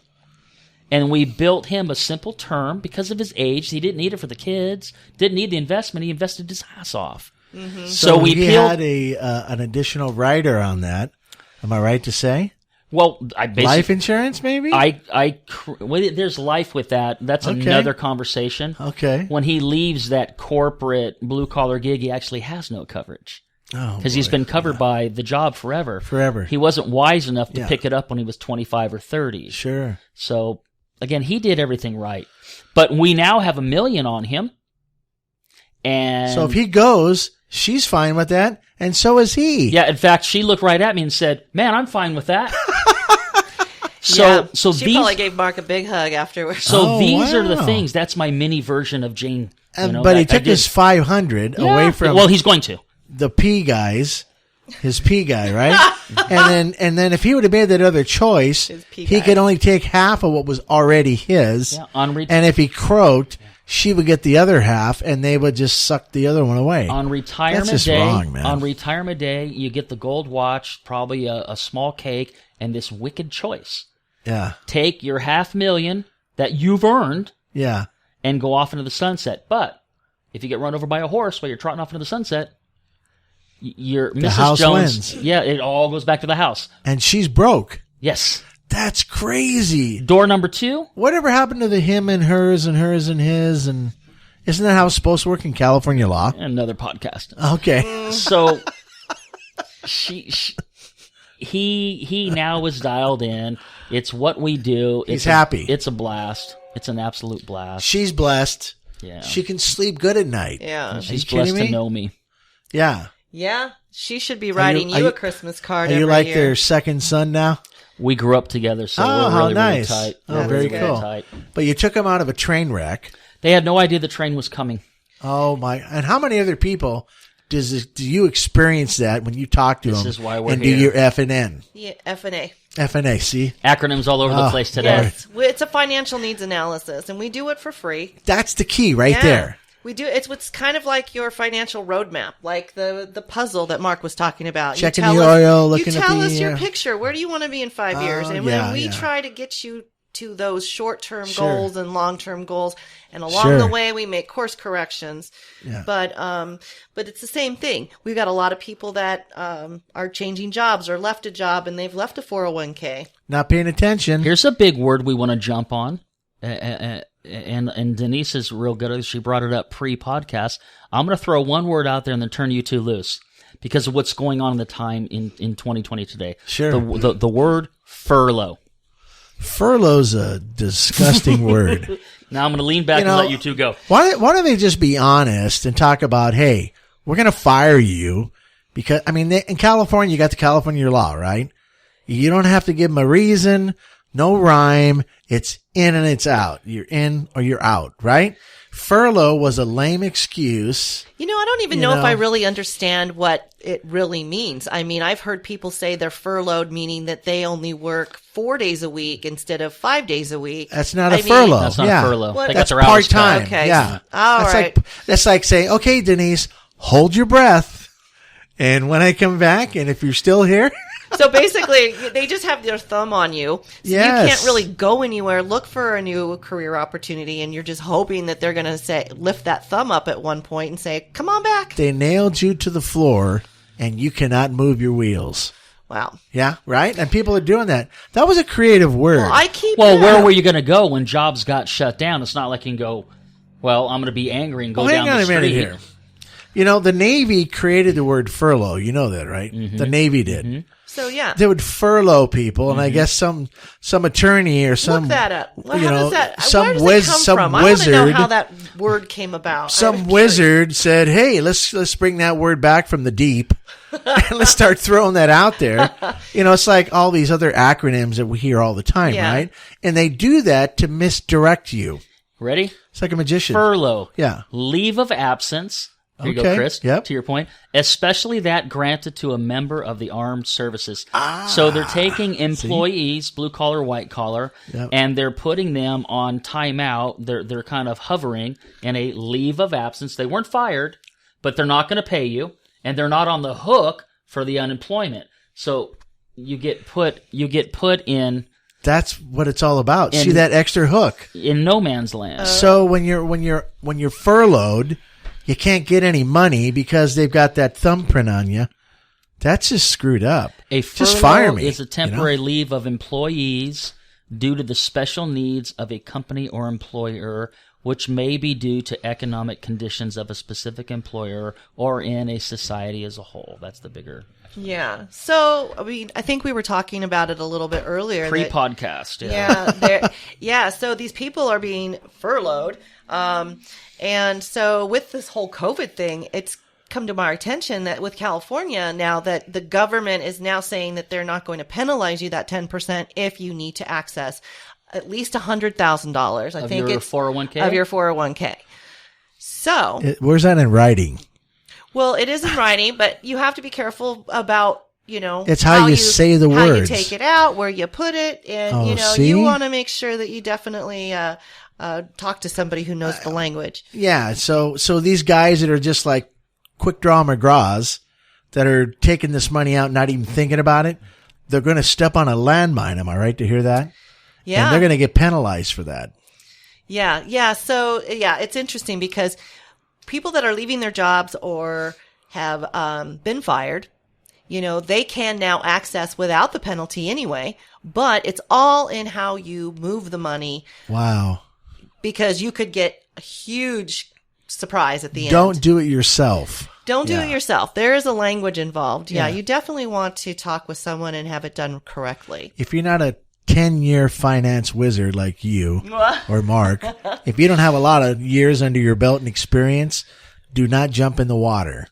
And we built him a simple term because of his age. He didn't need it for the kids. Didn't need the investment. He invested his ass off. Mm-hmm. So we he peeled. had an additional rider on that. Am I right to say? Well, I basically. Life insurance, maybe? Well, there's life with that. That's Okay. another conversation. Okay. When he leaves that corporate blue collar gig, he actually has no coverage Oh, because he's boy. been covered by the job forever. Forever. He wasn't wise enough to Yeah. pick it up when he was 25 or 30. Sure. So again, he did everything right. But we now have $1 million on him. And So if he goes, she's fine with that, and so is he. yeah, in fact, she looked right at me and said, "Man, I'm fine with that." Yeah. So she these probably gave Mark a big hug afterwards. So Oh, these are the wow. things. That's my mini version of Jane. But he took his 500 away from Well, he's going to. the P guys, his P guy, right? and then if he would have made that other choice, His P he guy. could only take half of what was already his. Yeah, on And if he croaked, she would get the other half, and they would just suck the other one away. On retirement That's just day, wrong, man. on retirement day, you get the gold watch, probably a small cake, and this wicked choice: Yeah, take your $500,000 that you've earned yeah. and go off into the sunset. But if you get run over by a horse while you're trotting off into the sunset, you're Mrs. house Jones. wins. Yeah, it all goes back to the house. And she's broke. Yes. That's crazy. Door number 2. Whatever happened to the him and hers and hers and his? And isn't that how it's supposed to work in California law? Another podcast. Okay. So he now is dialed in. It's what we do. He's happy. It's a blast. It's an absolute blast. She's blessed. Yeah. She can sleep good at night. Yeah. Are She's you kidding blessed me? to know me. Yeah. Yeah. She should be writing are you you- a Christmas card Are every you like year. their second son now? We grew up together, so Oh, we're how really, nice. really tight. Oh, We're very really, cool. really tight. But you took him out of a train wreck. They had no idea the train was coming. Oh my! And how many other people do you experience that when you talk to them? This is why we're and here. do your F and N, Yeah, F&A. F and A? See, Acronyms all over the Oh, place today. Yes. It's a financial needs analysis, and we do it for free. that's the key right Yeah. there. We do. It's what's kind of like your financial roadmap, like the puzzle that Mark was talking about. Checking you the tell us, oil, looking you at tell the, us your picture. Where do you want to be in 5 years? And yeah, when we yeah. try to get you to those short-term Sure. goals and long-term goals, and along Sure. the way we make course corrections. Yeah. But it's the same thing. We've got a lot of people that are changing jobs or left a job and they've left a 401k. Not paying attention. Here's a big word we want to jump on. And Denise is real good. She brought it up pre-podcast. I'm going to throw one word out there and then turn you two loose because of what's going on in the time in 2020 today. Sure. The word furlough. Furlough's a disgusting word. Now I'm going to lean back You know, and let you two go. Why don't they just be honest and talk about, hey, we're going to fire you because, I mean, in California, you got the California law, right? You don't have to give them a reason, no rhyme. It's in and it's out. You're in or you're out, right? Furlough was a lame excuse. You know, I don't even You know if know. I really understand what it really means. I mean, I've heard people say they're furloughed, meaning that they only work 4 days a week instead of 5 days a week. That's not a I mean, furlough. That's not yeah. a furlough. What- They got That's their hours cut. part-time. Okay. Yeah. All that's right. that's like saying, okay, Denise, hold your breath. And when I come back, and if you're still here, So basically, they just have their thumb on you. So Yes. you can't really go anywhere, look for a new career opportunity, and you're just hoping that they're going to say, lift that thumb up at one point and say, come on back. they nailed you to the floor and you cannot move your wheels. Wow. Yeah, right? And people are doing that. That was a creative word. Well, I keep Well, yeah. where were you going to go when jobs got shut down? It's not like you can go, well, I'm going to be angry and go Well, down hang on the a minute street. here. You know, the Navy created the word furlough. You know that, right? The Navy did. So, yeah. They would furlough people, and I guess some attorney or some Look that up. Well, you how know, does that? some Where does whiz, it come some from? I want to know wizard, how that word came about. some I'm wizard said, "Hey, let's bring that word back from the deep, and let's start throwing that out there." You know, it's like all these other acronyms that we hear all the time, Yeah. right? And they do that to misdirect you. Ready? It's like a magician. Furlough. Yeah. Leave of absence. Here you Okay. go, Chris. Yep. To your point, especially that granted to a member of the armed services. So they're taking employees, blue collar, white collar, Yep. and they're putting them on timeout. They're kind of hovering in a leave of absence. They weren't fired, but they're not going to pay you, and they're not on the hook for the unemployment. So you get put in That's what it's all about. And- See that extra hook. no man's land. So when you're furloughed, you can't get any money because they've got that thumbprint on you. That's just screwed up. A Just furlough fire me. is a temporary leave of employees due to the special needs of a company or employer, which may be due to economic conditions of a specific employer or in a society as a whole. That's the bigger Yeah. So, I mean, I think we were talking about it a little bit earlier. that- pre-podcast. Yeah. So these people are being furloughed. And so with this whole COVID thing, it's come to my attention that with California now that the government is now saying that they're not going to penalize you that 10% if you need to access at least $100,000. I Of think your it's 401k? of your 401k. So, Where's that in writing? well, it is in writing, but you have to be careful about, It's how you say the how words. you take it out, where you put it, and Oh, you see? want to make sure that you definitely talk to somebody who knows the language. Yeah. So these guys that are just like quick draw McGraws that are taking this money out, not even thinking about it, they're going to step on a landmine. Am I right to hear that? Yeah, And they're going to get penalized for that. yeah. So yeah, it's interesting because people that are leaving their jobs or have been fired, they can now access without the penalty anyway. But it's all in how you move the money, Wow. because you could get a huge surprise at the end. Don't do it yourself. Don't do Yeah. it yourself. There is a language involved. Yeah, Yeah. you definitely want to talk with someone and have it done correctly. If you're not a 10-year finance wizard like you or Mark, if you don't have a lot of years under your belt and experience, do not jump in the water.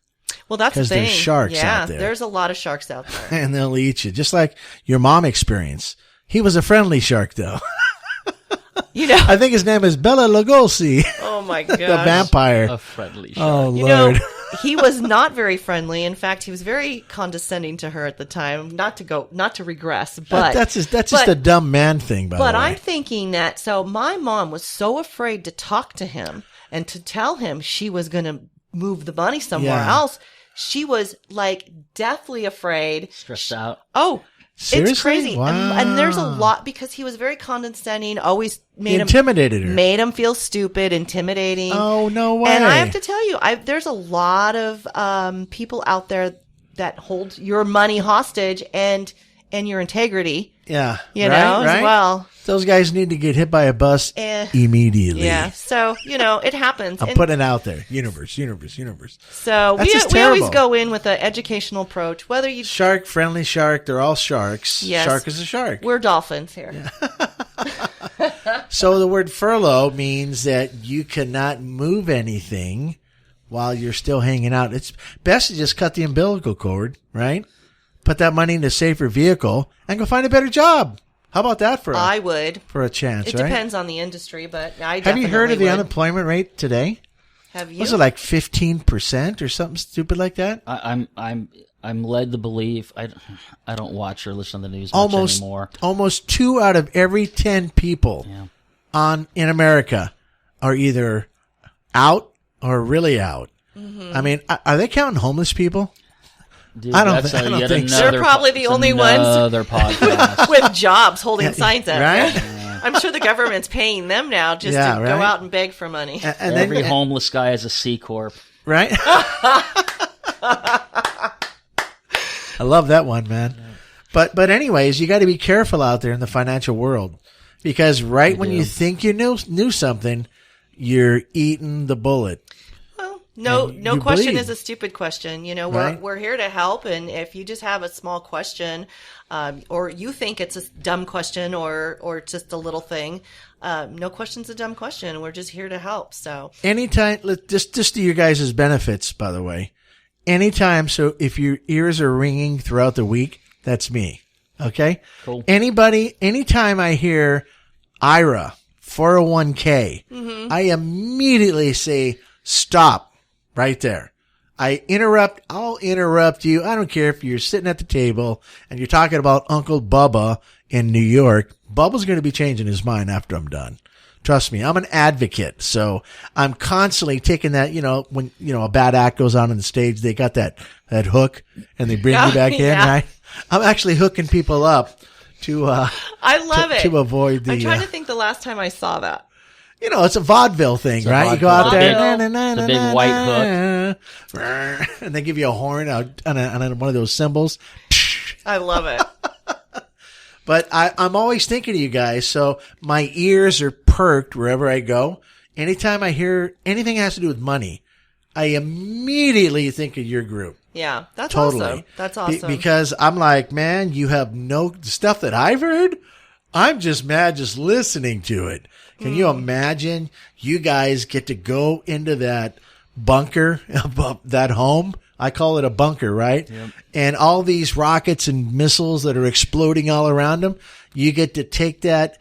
Well, that's the Because thing. there's sharks yeah, out there. there's a lot of sharks out there. And they'll eat you. Just like your mom experience. He was a friendly shark, though. You know, I think his name is Bela Lugosi, oh my gosh. the vampire. A friendly shark. Oh, You Lord. know, he was not very friendly. In fact, he was very condescending to her at the time. Not to regress, but that's just but- a dumb man thing, by But the way. I'm thinking that, so my mom was so afraid to talk to him and to tell him she was going to move the money somewhere Yeah. else. She was like deathly afraid. Stressed out. Oh, Seriously? it's crazy. Wow. And there's a lot because he was very condescending, always made Intimidated her. made him feel stupid, intimidating. Oh, no way. And I have to tell you, there's a lot of people out there that hold your money hostage and your integrity, Yeah. you right, know, right? as well. Those guys need to get hit by a bus immediately. Yeah. So, it happens. I'm And putting it out there. Universe. so That's just we always terrible. go in with an educational approach, whether you, Shark, friendly shark. They're all sharks. Yes. Shark is a shark. we're dolphins here. So the word furlough means that you cannot move anything while you're still hanging out. It's best to just cut the umbilical cord, right? Put that money in a safer vehicle and go find a better job. How about that for I would. a chance, It right? depends on the industry, but I Have definitely you heard of the would. unemployment rate today? Have you? Was it like 15% or something stupid like that? I'm led to believe I don't watch or listen to the news much anymore. Almost 2 out of every 10 people in America are either out or really out. Mm-hmm. I mean, are they counting homeless people? Dude, I don't that's thi- I don't yet think so. another They're probably the it's only ones. Another podcast. with jobs holding signs up. Right? I'm sure the government's paying them now just Yeah, to right. go out and beg for money. And Every then, homeless guy is a C corp. right? I love that one, man. But anyways, you got to be careful out there in the financial world because when you think you knew something, you're eating the bullet. Well, And no you question bleed. is a stupid question. Right. We're here to help, and if you just have a small question, or you think it's a dumb question, or just a little thing, no question's a dumb question. We're just here to help. So Anytime, just to your guys' benefits, by the way. Anytime, so if your ears are ringing throughout the week, that's me. Okay? Cool. Anytime I hear IRA, 401k, I immediately say, stop right there. I'll interrupt you. I don't care if you're sitting at the table and you're talking about Uncle Bubba in New York. Bubba's going to be changing his mind after I'm done. Trust me, I'm an advocate. So I'm constantly taking that, when, a bad act goes on the stage, they got that hook and they bring you back in, Yeah. right? I'm actually hooking people up to, I love it. to avoid the, I'm trying to think the last time I saw that. it's a vaudeville thing, a right? You go out vaudeville. there, The big white hook, and they give you a horn on one of those cymbals. I love it. But I'm always thinking of you guys, so my ears are perked wherever I go. Anytime I hear anything has to do with money, I immediately think of your group. Yeah, that's Totally. awesome. That's awesome. Because I'm like, man, you have no stuff that I've heard. I'm just mad just listening to it. Can you imagine you guys get to go into that bunker of that home? I call it a bunker, right? Yep. And all these rockets and missiles that are exploding all around them, you get to take that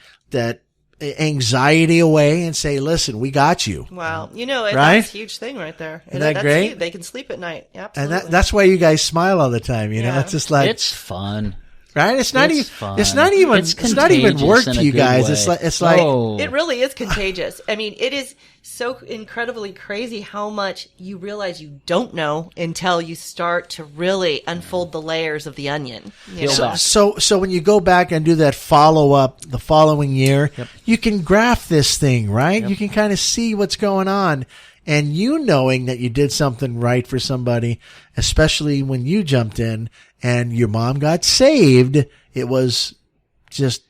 anxiety away and say, listen, we got you. Wow, Right? that's a huge thing right there. Isn't that That's great? huge. They can sleep at night. And Absolutely. that's why you guys smile all the time. Yeah. It's just like, It's fun. right? It's not even, fun. it's not even Contagious work in to a you good guys. way. It's like, No. It really is contagious. I mean, it is so incredibly crazy how much you realize you don't know until you start to really unfold the layers of the onion. You Peel know? back. So when you go back and do that follow up the following year, you can graph this thing, right? You can kind of see what's going on. And you knowing that you did something right for somebody, especially when you jumped in and your mom got saved, it was just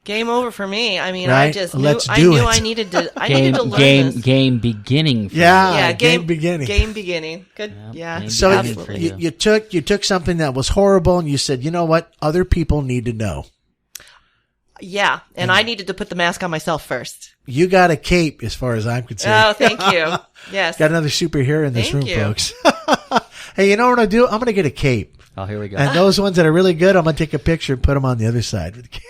Game over for me. I mean, Right? I just Let's knew, I do knew it. I needed to learn this. Game beginning. For Yeah, game beginning. Game beginning. Good. Yeah. game So beginning absolutely. for you took something that was horrible and you said, you know what? Other people need to know. Yeah, and I needed to put the mask on myself first. You got a cape as far as I'm concerned. Oh, thank you. Yes. Got another superhero in this Thank room, you. folks. Hey, you know what I'm going to do? I'm going to get a cape. Oh, here we go. And those ones that are really good, I'm going to take a picture and put them on the other side. With the cape.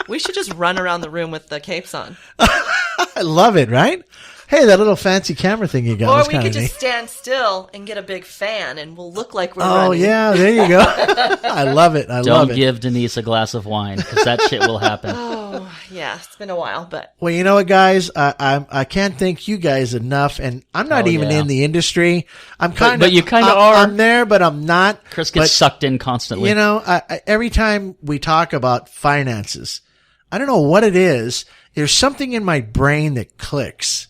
We should just run around the room with the capes on. I love it, right? Hey, that little fancy camera thing you got. Or was we kinda could just neat. stand still and get a big fan, and we'll look like we're Oh, running. yeah, there you go. I love it. I love Don't it. give Denise a glass of wine, because that shit will happen. Oh, yeah, it's been a while, but Well, you know what, guys? I can't thank you guys enough, and I'm not Oh, even yeah. in the industry. I'm kind of, but you kinda are. I'm there, but I'm not. Chris gets But, sucked in constantly. you know, every time we talk about finances, I don't know what it is. There's something in my brain that clicks,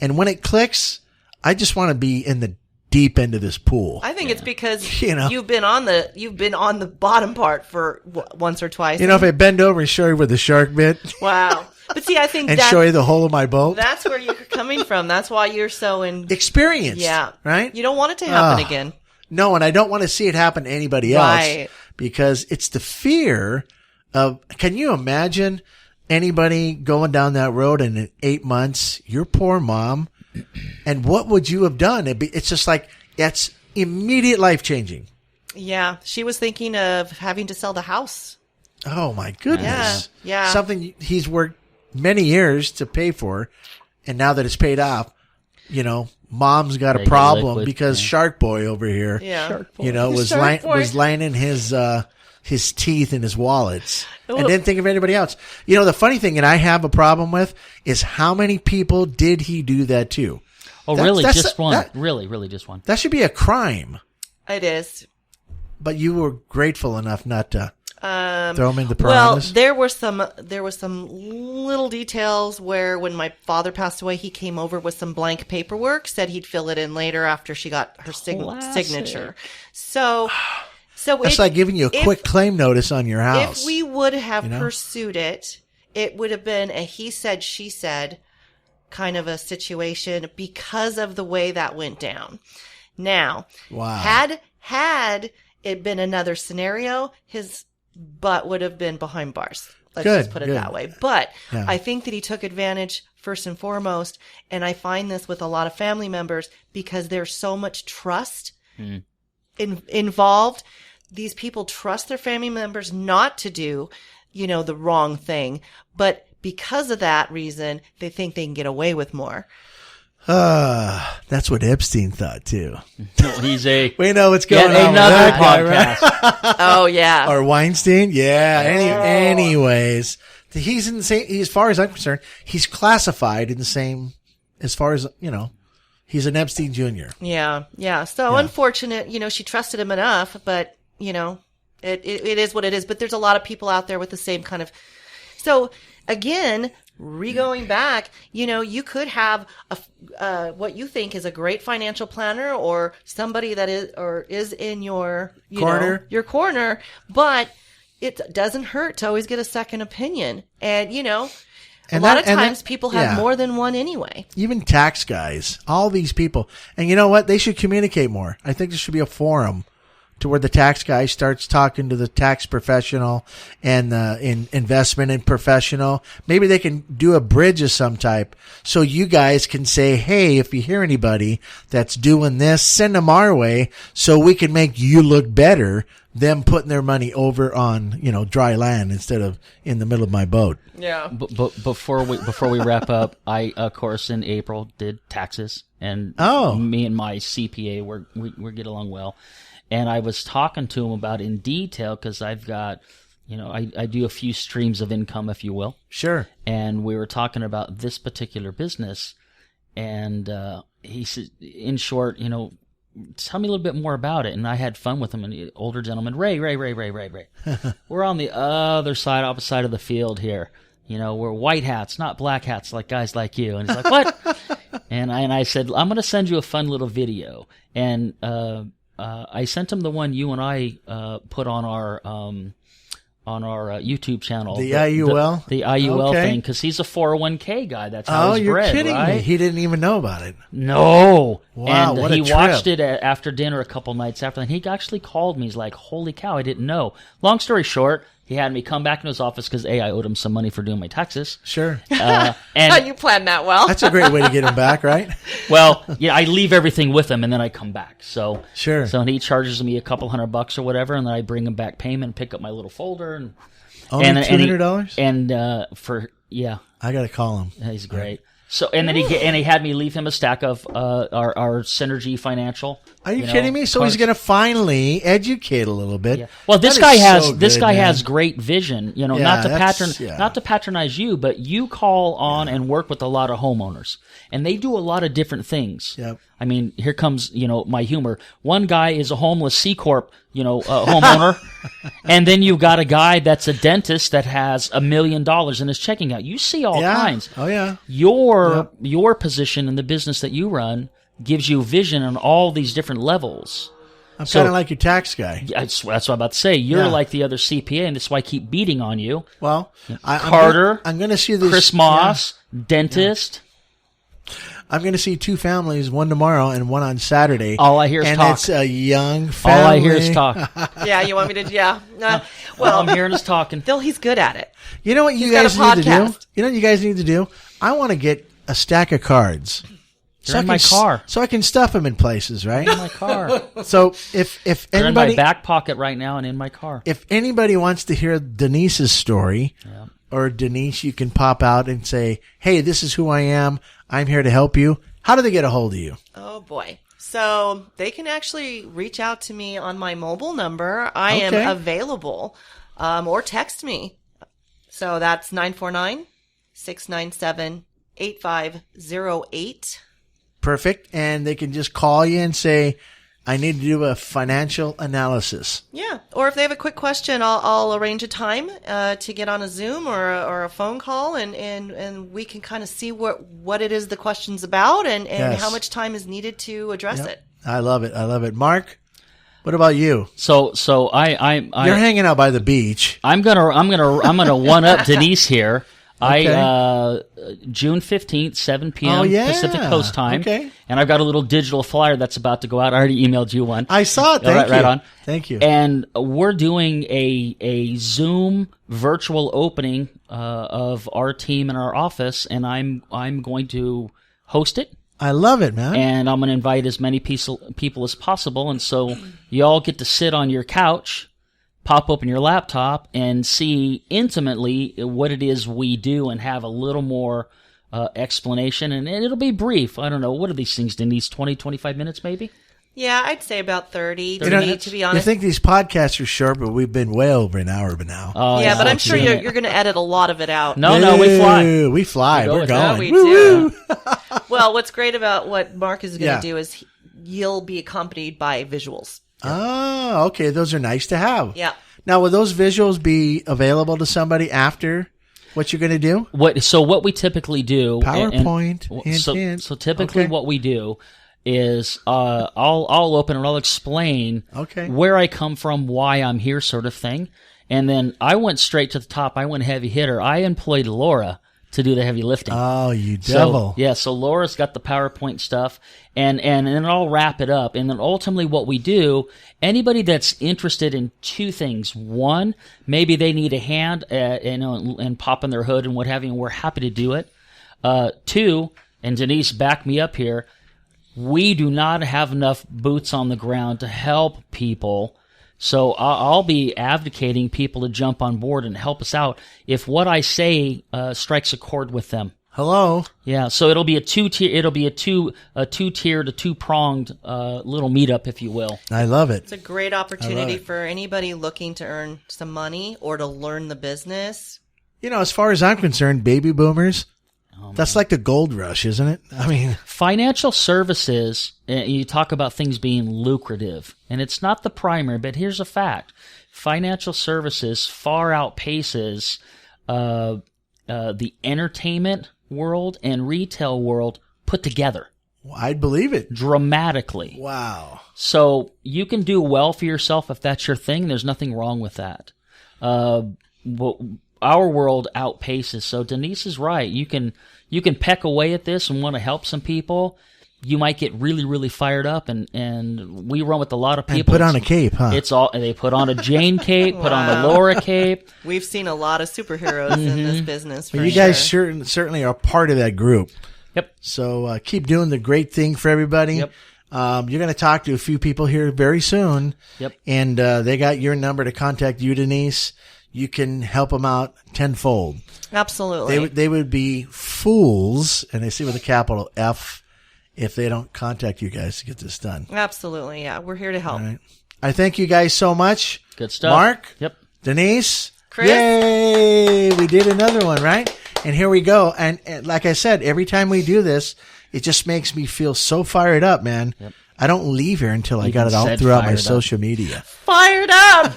and when it clicks, I just want to be in the deep end of this pool. I think it's because You know. you've been on the bottom part for once or twice. You know, if I bend over and show you where the shark bit Wow. But see, I think and that, show you the hole of my boat, that's where you're coming from. That's why you're so experienced, yeah. right? You don't want it to happen Ah. again. No, and I don't want to see it happen to anybody else Right. because it's the fear of, can you imagine anybody going down that road and in 8 months, your poor mom, and what would you have done? It's just like, that's immediate life changing. Yeah. She was thinking of having to sell the house. Oh my goodness. Yeah, yeah. Something he's worked many years to pay for. And now that it's paid off, you know, mom's got a They get problem liquid, because yeah. Shark Boy over here, Yeah. you know, was Shark Boy. lining his teeth in his wallets and Well- didn't think of anybody else. You know, the funny thing that I have a problem with is how many people did he do that to? Oh, That's- really? that's- Just one? that- Really, just one? That should be a crime. It is. But you were grateful enough not to throw him in the Well, piranhas. there were some little details where when my father passed away, he came over with some blank paperwork, said he'd fill it in later after she got her Classic. signature. So That's like giving you a quick claim notice on your house. If we would have you know? pursued it, it would have been a he said, she said kind of a situation because of the way that went down. Now, Wow. had it been another scenario, his butt would have been behind bars. Let's Good, just put it good. that way. But Yeah. I think that he took advantage first and foremost, and I find this with a lot of family members because there's so much trust involved. These people trust their family members not to do, you know, the wrong thing, but because of that reason, they think they can get away with more. That's what Epstein thought too. No, he's a We know what's yet going on with another that guy, right? podcast. Oh yeah. Or Weinstein. Yeah. Anyways, he's in the same, as far as I'm concerned, he's classified in the same, as far as, you know, he's an Epstein Jr. Yeah, yeah. So unfortunate, you know, she trusted him enough, but you know, it is what it is. But there's a lot of people out there with the same kind of. So again, going back, you know, you could have what you think is a great financial planner or somebody that is in your Corner. your corner, but it doesn't hurt to always get a second opinion. And you know, And a lot that- of and that- times people have yeah. more than one anyway. Even tax guys, all these people. And you know what? They should communicate more. I think there should be a forum to where the tax guy starts talking to the tax professional and the investment and professional. Maybe they can do a bridge of some type so you guys can say, hey, if you hear anybody that's doing this, send them our way so we can make you look better, them putting their money over on, you know, dry land instead of in the middle of my boat. Yeah. But before we wrap up, I of course in April did taxes, and me and my CPA we get along well, and I was talking to him about in detail because I've got, you know, I do a few streams of income, if you will. Sure. And we were talking about this particular business, and he said, in short, you know, tell me a little bit more about it. And I had fun with him, and the older gentleman, Ray. We're on the other side, opposite side of the field here. You know, we're white hats, not black hats, like guys like you. And he's like, what? and I said, I'm going to send you a fun little video. And I sent him the one you and I put on our YouTube channel. The IUL? The IUL Okay. thing, because he's a 401k guy. That's how Oh, he's you're bred, kidding right? me. He didn't even know about it. No. Wow, and what a he trip. watched it after dinner a couple nights after, and he actually called me. He's like, holy cow, I didn't know. Long story short, He had me come back in his office because I owed him some money for doing my taxes. Sure. And You planned that well. That's a great way to get him back, right? well, yeah, I leave everything with him and then I come back. So Sure. So he charges me a couple $100 or whatever, and then I bring him back payment, pick up my little folder, and Only $200? I got to call him. he's great. So and then he had me leave him a stack of our Synergy Financial. Are you kidding me? So he's cards. going to finally educate a little bit. Yeah. Well, this That guy is has so this good, guy man. has great vision. Yeah, Not to patronize you, but you call on and work with a lot of homeowners, and they do a lot of different things. Yep. I mean, here comes my humor. One guy is a homeless C corp, homeowner, and then you've got a guy that's a dentist that has $1 million in his checking account. You see all Yeah. kinds. Oh, yeah. Your position in the business that you run gives you vision on all these different levels. I'm kind of like your tax guy. Yeah, that's what I'm about to say. You're Yeah. like the other CPA, and that's why I keep beating on you. Well, Carter, I'm going to see this. Chris Moss, dentist. I'm going to see 2 families, one tomorrow and one on Saturday. All I hear is and talk. it's a young family. All I hear is talk. Yeah, you want me to? Yeah. All I'm hearing is talking. Phil, he's good at it. You know what you He's got guys a need to do? podcast. You know what you guys need to do? I want to get a stack of cards. They're in my car. So I can stuff them in places, right? In my car. So if They're in my anybody back pocket right now and in my car. if anybody wants to hear Denise's story, or Denise, you can pop out and say, "Hey, this is who I am. I'm here to help you." How do they get a hold of you? Oh boy. So they can actually reach out to me on my mobile number. I am Okay. available, or text me. So that's 949-697-8508. Perfect. And they can just call you and say, "I need to do a financial analysis." Yeah. Or if they have a quick question, I'll arrange a time to get on a Zoom or a phone call, and we can kind of see what it is the question's about and Yes. how much time is needed to address it. I love it. I love it. Mark, what about you? So You're hanging out by the beach. I'm gonna one up Denise here. Okay. June 15th, 7 p.m. Oh, yeah. Pacific Coast time. Okay. And I've got a little digital flyer that's about to go out. I already emailed you one. I saw it. Thank Right- you. right on. Thank you. And we're doing a Zoom virtual opening of our team in our office, and I'm going to host it. I love it, man. And I'm going to invite as many people as possible. And so you all get to sit on your couch, pop open your laptop, and see intimately what it is we do and have a little more explanation. And it'll be brief. I don't know. What are these things, Denise? 20, 25 minutes maybe? Yeah, I'd say about 30 to 30 me, minutes? to be You honest. think these podcasts are short, but we've been way over an hour by now. Oh, Yeah, but I'm sure Yeah. you're going to edit a lot of it out. No, we fly. Ooh, we fly. We go We're with going. that. We Woo-woo. do. Well, what's great about what Mark is going to Yeah. do is you'll be accompanied by visuals. Oh, okay. Those are nice to have. Yeah. Now, will those visuals be available to somebody after what you're going to do? What we typically do, PowerPoint, hint, so, hint. so typically Okay. what we do is I'll open and I'll explain Okay. where I come from, why I'm here, sort of thing, and then I went straight to the top. I went heavy hitter. I employed Laura to do the heavy lifting. Oh, you devil. So Laura's got the PowerPoint stuff, and then I'll wrap it up. And then ultimately what we do, anybody that's interested in 2 things. One, maybe they need a hand and popping their hood and what have you, and we're happy to do it. 2, and Denise, back me up here, we do not have enough boots on the ground to help people. So I'll be advocating people to jump on board and help us out if what I say strikes a chord with them. Hello. Yeah, so it'll be a 2-tier. It'll be a two-tiered, a 2-pronged little meetup, if you will. I love it. It's a great opportunity for anybody looking to earn some money or to learn the business. You know, as far as I'm concerned, baby boomers, that's like the gold rush, isn't it? I mean, Financial services. You talk about things being lucrative, and it's not the primary. But here's a fact: financial services far outpaces the entertainment world and retail world put together I'd believe it. dramatically. Wow. So you can do well for yourself if that's your thing. There's nothing wrong with that. Our world outpaces. So Denise is right. You can peck away at this and want to help some people, you might get really, really fired up, and we run with a lot of people. And put on a cape, huh? They put on a Jane cape, put on a Laura cape. We've seen a lot of superheroes in this business. Well, you guys certainly are part of that group. Yep. So keep doing the great thing for everybody. Yep. You're going to talk to a few people here very soon. Yep. And they got your number to contact you, Denise. You can help them out tenfold. Absolutely. They would be fools, and they see with a capital F, if they don't contact you guys to get this done. Absolutely, yeah. We're here to help. All right. I thank you guys so much. Good stuff. Mark? Yep. Denise? Chris? Yay! We did another one, right? And here we go. And like I said, every time we do this, it just makes me feel so fired up, man. Yep. I don't leave here until I got it all throughout my social media. Fired up!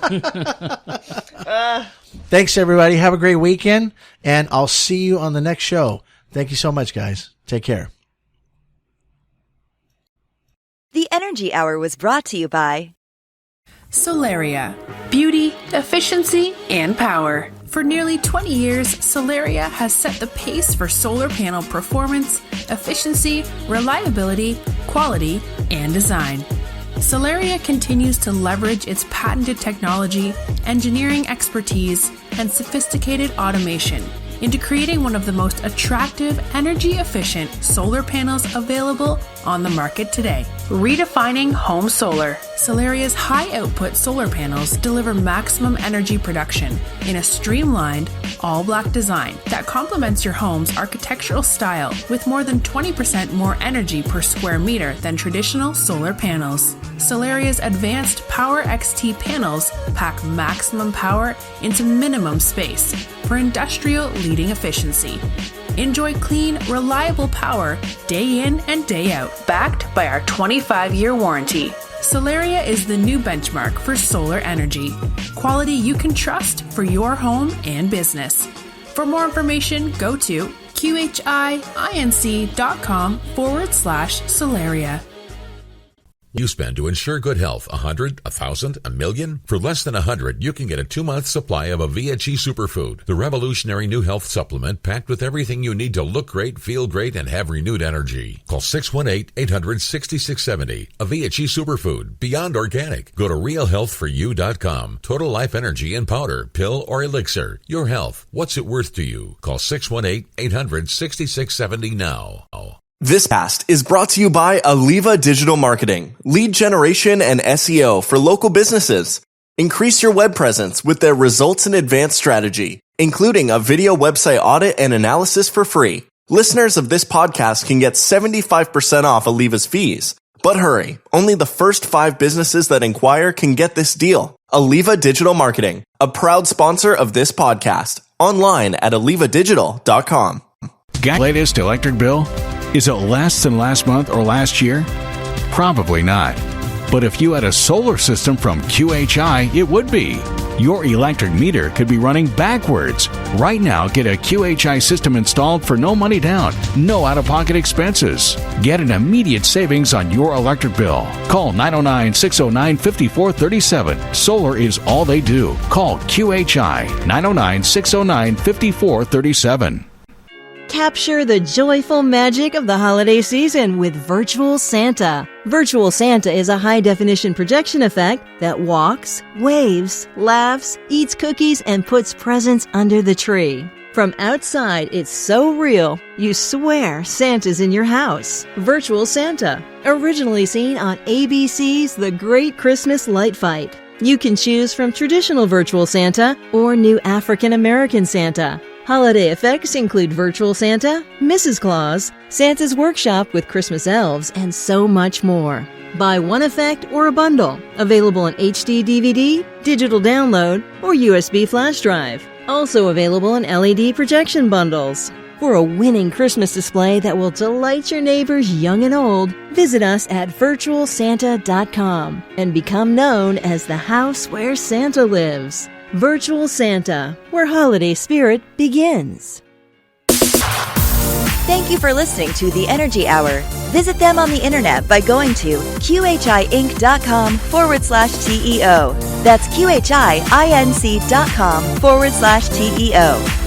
Thanks, everybody. Have a great weekend, and I'll see you on the next show. Thank you so much, guys. Take care. The Energy Hour was brought to you by Solaria. Beauty, efficiency, and power. For nearly 20 years, Solaria has set the pace for solar panel performance, efficiency, reliability, quality, and design. Solaria continues to leverage its patented technology, engineering expertise, and sophisticated automation into creating one of the most attractive, energy-efficient solar panels available on the market today. Redefining home solar. Solaria's high-output solar panels deliver maximum energy production in a streamlined, all-black design that complements your home's architectural style with more than 20% more energy per square meter than traditional solar panels. Solaria's advanced Power XT panels pack maximum power into minimum space for industrial leading efficiency. Enjoy clean, reliable power day in and day out, backed by our 25-year warranty. Solaria is the new benchmark for solar energy. Quality you can trust for your home and business. For more information, go to qhinc.com/Solaria. You spend to ensure good health $100, $1,000, $1 million? For less than $100, you can get a 2-month supply of a VHE Superfood, the revolutionary new health supplement packed with everything you need to look great, feel great, and have renewed energy. Call 618-800-6670. A VHE Superfood, beyond organic. Go to realhealthforyou.com. Total Life Energy in powder, pill, or elixir. Your health. What's it worth to you? Call 618-800-6670 now. This cast is brought to you by Aliva Digital Marketing, lead generation and SEO for local businesses. Increase your web presence with their results in advanced strategy, including a video website audit and analysis for free. Listeners of this podcast can get 75% off Aliva's fees. But hurry, only the first 5 businesses that inquire can get this deal. Aliva Digital Marketing, a proud sponsor of this podcast. Online at alivadigital.com. Got latest electric bill? Is it less than last month or last year? Probably not. But if you had a solar system from QHI, it would be. Your electric meter could be running backwards. Right now, get a QHI system installed for no money down, no out-of-pocket expenses. Get an immediate savings on your electric bill. Call 909-609-5437. Solar is all they do. Call QHI 909-609-5437. Capture the joyful magic of the holiday season with Virtual Santa. Virtual Santa is a high-definition projection effect that walks, waves, laughs, eats cookies, and puts presents under the tree. From outside, it's so real, you swear Santa's in your house. Virtual Santa, originally seen on ABC's The Great Christmas Light Fight. You can choose from traditional Virtual Santa or new African American Santa. Holiday effects include Virtual Santa, Mrs. Claus, Santa's Workshop with Christmas elves, and so much more. Buy one effect or a bundle. Available in HD DVD, digital download, or USB flash drive. Also available in LED projection bundles. For a winning Christmas display that will delight your neighbors young and old, visit us at virtualsanta.com and become known as the house where Santa lives. Virtual Santa, where holiday spirit begins. Thank you for listening to The Energy Hour. Visit them on the internet by going to qhiinc.com/TEO. That's qhiinc.com/TEO.